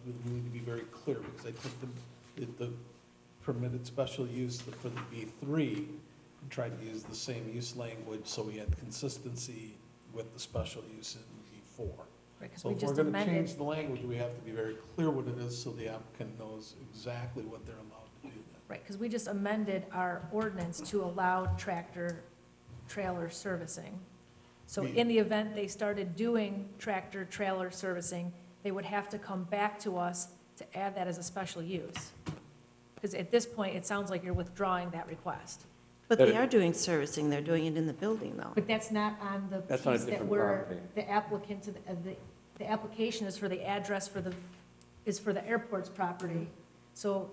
we need to be very clear, because I think the permitted special use for the B3, we tried to use the same use language, so we had consistency with the special use in B4. Right, because So we if we're just gonna amended, change the language, we have to be very clear what it is, so the applicant knows exactly what they're allowed to do then. right, because we just amended our ordinance to allow tractor trailer servicing. So in the event they started doing tractor trailer servicing, they would have to come back to us to add that as a special use. Because at this point, it sounds like you're withdrawing that request. But they are doing servicing, they're doing it in the building, though. But that's not on the That's on a piece that different we're, property. the applicant, the application is for the address is for the airport's property. So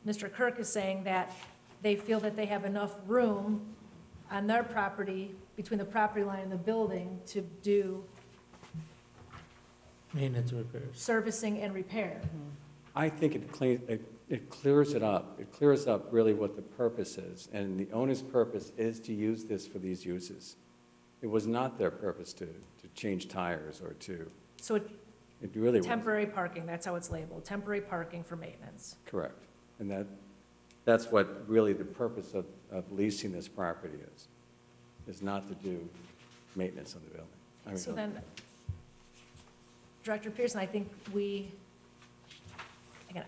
Mr. Kirk is saying that they feel that they have enough room on their property, between the property line and the building, to do Maintenance repairs. servicing and repair. I think it clears it up. It clears up really what the purpose is, and the owner's purpose is to use this for these uses. It was not their purpose to change tires or to, So it really was. temporary parking, that's how it's labeled, temporary parking for maintenance. Correct. And that's what really the purpose of leasing this property is not to do maintenance on the building. I mean, So then, Director Pearson, I think again,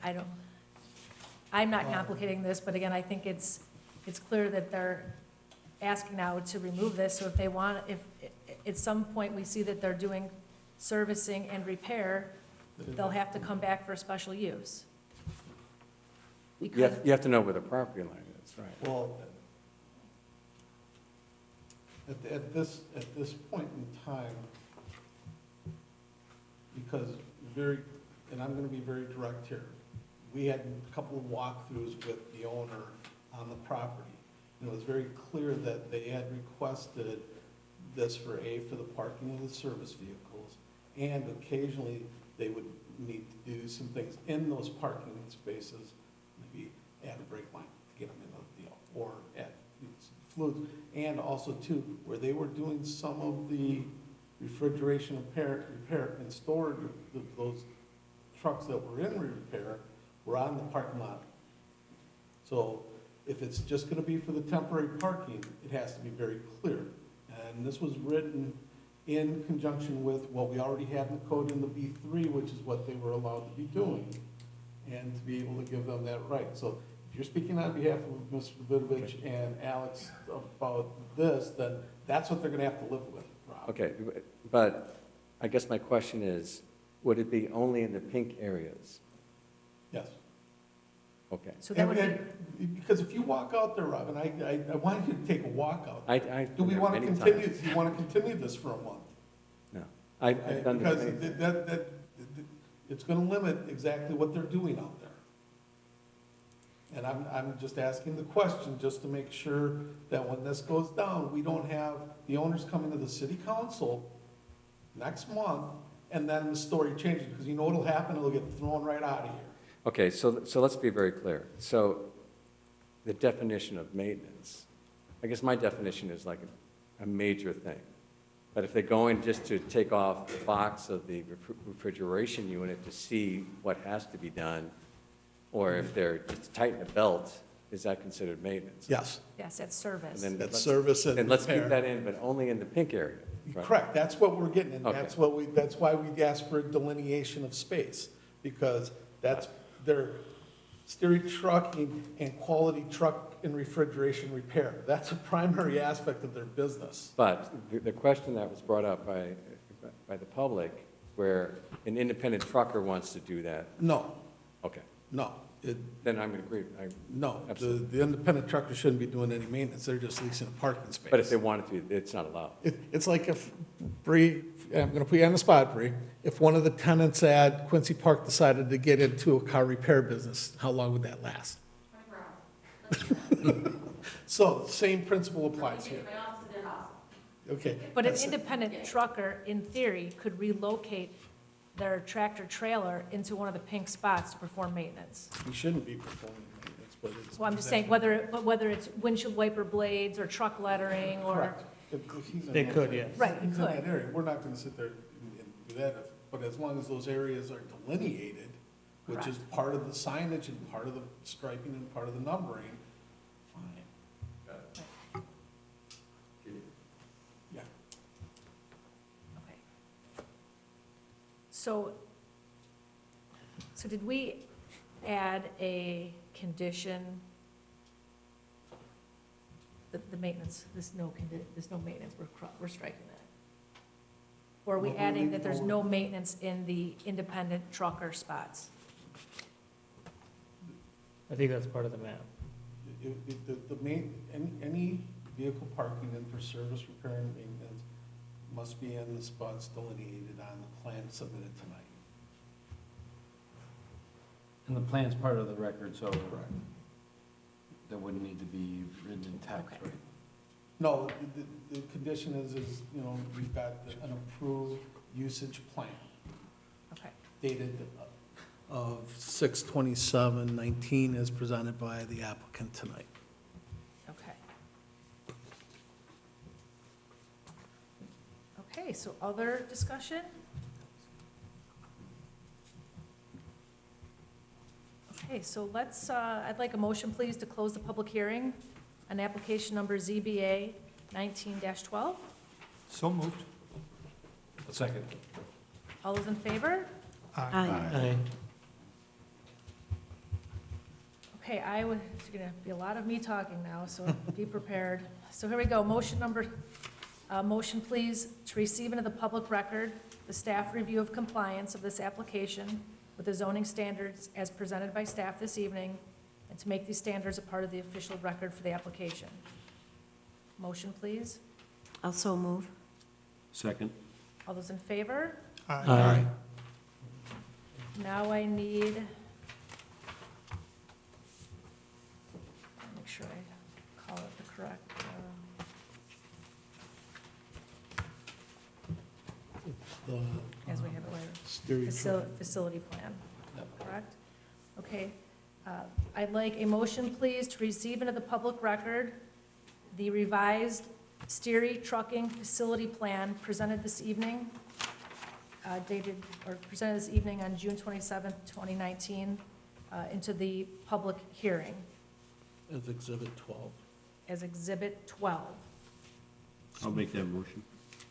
I'm not complicating this, but again, I think it's clear that they're asking now to remove this, so if they want, if at some point we see that they're doing servicing and repair, they'll have to come back for a special use. Because, you have to know where the property line is, right? Well, at this point in time, because and I'm gonna be very direct here, we had a couple of walkthroughs with the owner on the property. And it was very clear that they had requested this for the parking of the service vehicles, and occasionally they would need to do some things in those parking spaces, maybe add a brake line to get them in the deal, or add fluids, and also too, where they were doing some of the refrigeration repair and storage, those trucks that were in repair were on the parking lot. So if it's just gonna be for the temporary parking, it has to be very clear. And this was written in conjunction with what we already have in the code in the B3, which is what they were allowed to be doing, and to be able to give them that right. So if you're speaking on behalf of Mr. Davidovich and Alex about this, then that's what they're gonna have to live with, Rob. Okay, but I guess my question is, would it be only in the pink areas? Yes. Okay. so that would be, And because if you walk out there, Rob, and I want you to take a walk out. Do we I've want to many continue, times. do you want to continue this for a month? No, I've done this Because many times. it's gonna limit exactly what they're doing out there. And I'm just asking the question, just to make sure that when this goes down, we don't have the owners coming to the city council next month, and then the story changes, because you know what'll happen, it'll get thrown right out of here. Okay, so let's be very clear. So the definition of maintenance, I guess my definition is like a major thing. But if they're going just to take off the box of the refrigeration unit to see what has to be done, or if they're just to tighten a belt, is that considered maintenance? Yes, yes, that's service. And then that's let's- service and Then let's keep repair. that in, but only in the pink area. right? Correct, that's what we're getting, and Okay. that's why we asked for delineation of space, because that's their stereo trucking and quality truck and refrigeration repair. That's a primary aspect of their business. But the question that was brought up by the public, where an independent trucker wants to do that, No, okay, no, then I'm going to agree. no, Absolutely. the independent trucker shouldn't be doing any maintenance, they're just leasing a parking space. But if they wanted to, it's not allowed. It's like if, Bree, I'm gonna put you on the spot, Bree, if one of the tenants at Quincy Park decided to get into a car repair business, how long would that last? 24 hours. So, same principle applies here. My office and their house. Okay. But an that's- independent trucker, in theory, could relocate their tractor trailer into one of the pink spots to perform maintenance. We shouldn't be performing maintenance, but it's. Well, I'm just saying, whether it's windshield wiper blades or truck lettering or, Correct. If he's in They those- could, yes. Right, if you he's in that could. area, we're not gonna sit there and do that, but as long as those areas are delineated, which is part of the signage and part of the striping and part of the numbering, fine. Yeah. okay. So did we add a condition, the maintenance, there's no maintenance, we're striking that? Or are we Well, adding that there's no maintenance in the independent trucker spots? I think that's part of the map. Any vehicle parking in for service, repair, and maintenance must be in the spots delineated on the plan submitted tonight. And the plan's part of the record, so Correct. that wouldn't need to be written in text, Okay. right? No, the condition is, you know, we've got an approved usage plan Okay, dated of 6/27/19 as presented by the applicant tonight. Okay. Okay, so other discussion? Okay, so let's, I'd like a motion, please, to close the public hearing on application number ZBA 19-12. So moved. Second. All those in favor? Aye. Okay, there's gonna be a lot of me talking now, so be prepared. So here we go, motion please, to receive into the public record the staff review of compliance of this application with the zoning standards as presented by staff this evening, and to make these standards a part of the official record for the application. Motion, please. Also move. Second. All those in favor? Aye. Now I need, make sure I call it the correct, as we have it later. Facility plan, correct? Okay. I'd like a motion, please, to receive into the public record the revised Steery Trucking Facility Plan presented this evening, presented this evening on June 27th, 2019, into the public hearing As Exhibit 12. as Exhibit 12. I'll make that motion.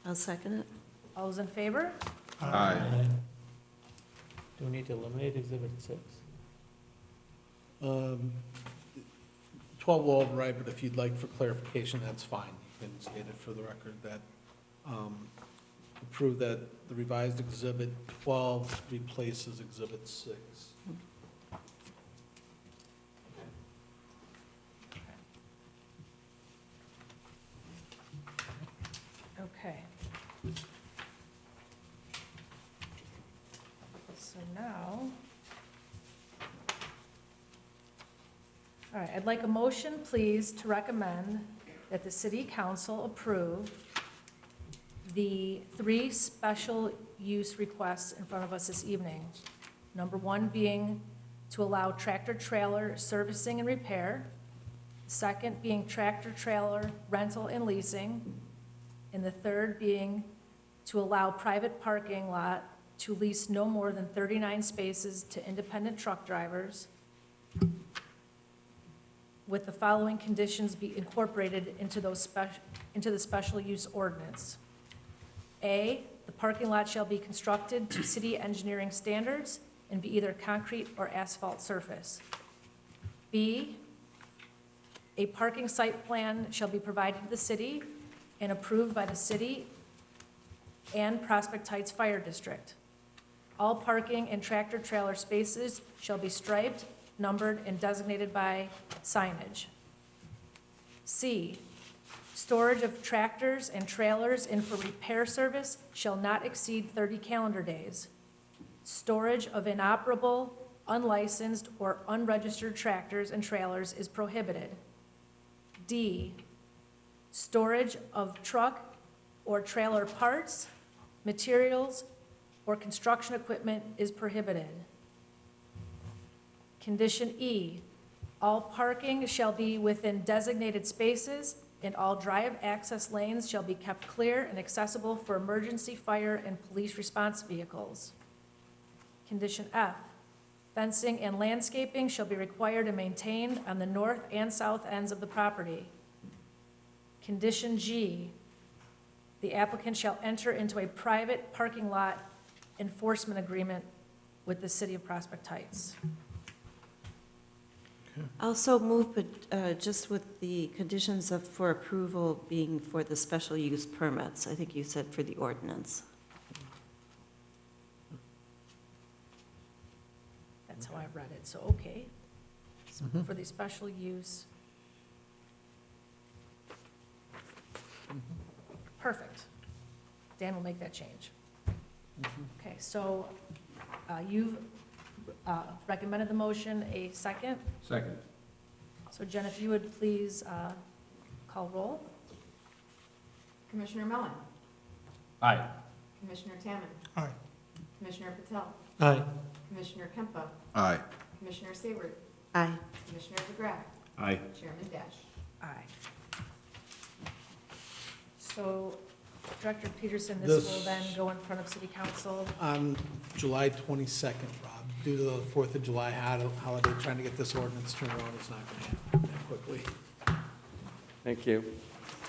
I'll second it. All those in favor? Aye. Do we need to eliminate Exhibit 6? 12 will override, but if you'd like for clarification, that's fine. You can state it for the record that approve that the revised Exhibit 12 replaces Exhibit 6. Okay. So now, all right, I'd like a motion, please, to recommend that the city council approve the 3 special use requests in front of us this evening. Number 1 being to allow tractor-trailer servicing and repair. Second being tractor-trailer rental and leasing. And the third being to allow private parking lot to lease no more than 39 spaces to independent truck drivers, with the following conditions be incorporated into the special use ordinance. A, the parking lot shall be constructed to city engineering standards and be either concrete or asphalt surface. B, a parking site plan shall be provided to the city and approved by the city and Prospect Heights Fire District. All parking and tractor-trailer spaces shall be striped, numbered, and designated by signage. C, storage of tractors and trailers in for repair service shall not exceed 30 calendar days. Storage of inoperable, unlicensed, or unregistered tractors and trailers is prohibited. D, storage of truck or trailer parts, materials, or construction equipment is prohibited. Condition E, all parking shall be within designated spaces and all drive access lanes shall be kept clear and accessible for emergency, fire, and police response vehicles. Condition F, fencing and landscaping shall be required and maintained on the north and south ends of the property. Condition G, the applicant shall enter into a private parking lot enforcement agreement with the city of Prospect Heights. Also move, but just with the conditions for approval being for the special use permits. I think you said for the ordinance. That's how I read it, so okay. So for the special use. Perfect. Dan will make that change. Okay, so you've recommended the motion, a second. Second. So Jen, if you would please call roll. Commissioner Mellon, Aye. Commissioner Tamman, Aye. Commissioner Patel, Aye. Commissioner Kempa, Aye. Commissioner Seaver, Aye. Commissioner DeGraff, Aye. Chairman Dash. Aye. So Director Peterson, this will This- then go in front of City Council. On July 22nd, Rob, due to the 4th of July holiday, trying to get this ordinance turned around is not going to happen that quickly. Thank you.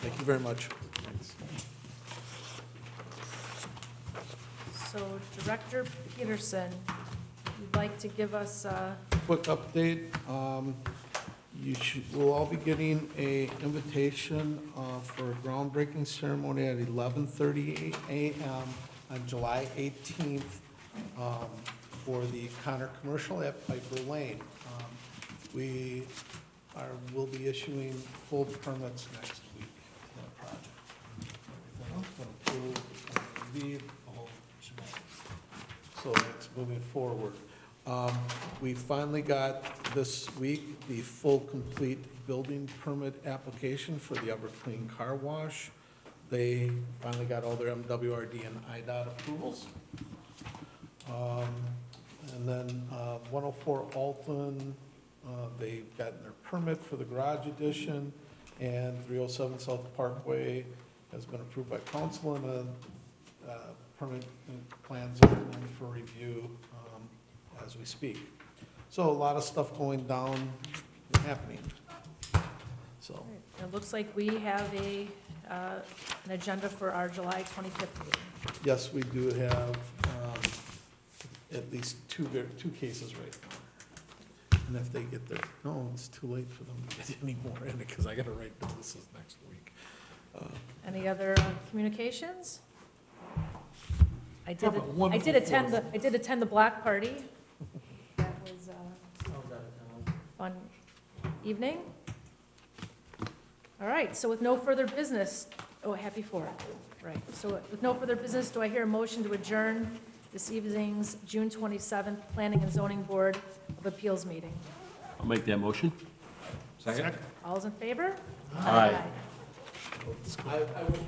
Thank you very much. So Director Peterson, you'd like to give us, Quick update, we'll all be getting a invitation for a groundbreaking ceremony at 11:30 a.m. on July 18th for the Connor Commercial at Piper Lane. We'll be issuing full permits next week to that project. Everything else, gonna approve, leave, the whole shebang. So it's moving forward. We finally got this week the full, complete building permit application for the Everclean Car Wash. They finally got all their MWRD and IDOT approvals. And then 104 Alton, they've gotten their permit for the garage addition, and 307 South Parkway has been approved by council, and permit plans are in for review as we speak. So a lot of stuff going down and happening. So, it looks like we have an agenda for our July 25th meeting. yes, we do have at least two cases right now. And if they get their, no, it's too late for them to get any more in it, because I gotta write notices next week. Any other communications? I Have a wonderful attend the block party. That was a fun evening. All right, so with no further business, happy 4th, right. So with no further business, do I hear a motion to adjourn this evening's June 27th Planning and Zoning Board of Appeals meeting? I'll make that motion. All's in favor? Aye. I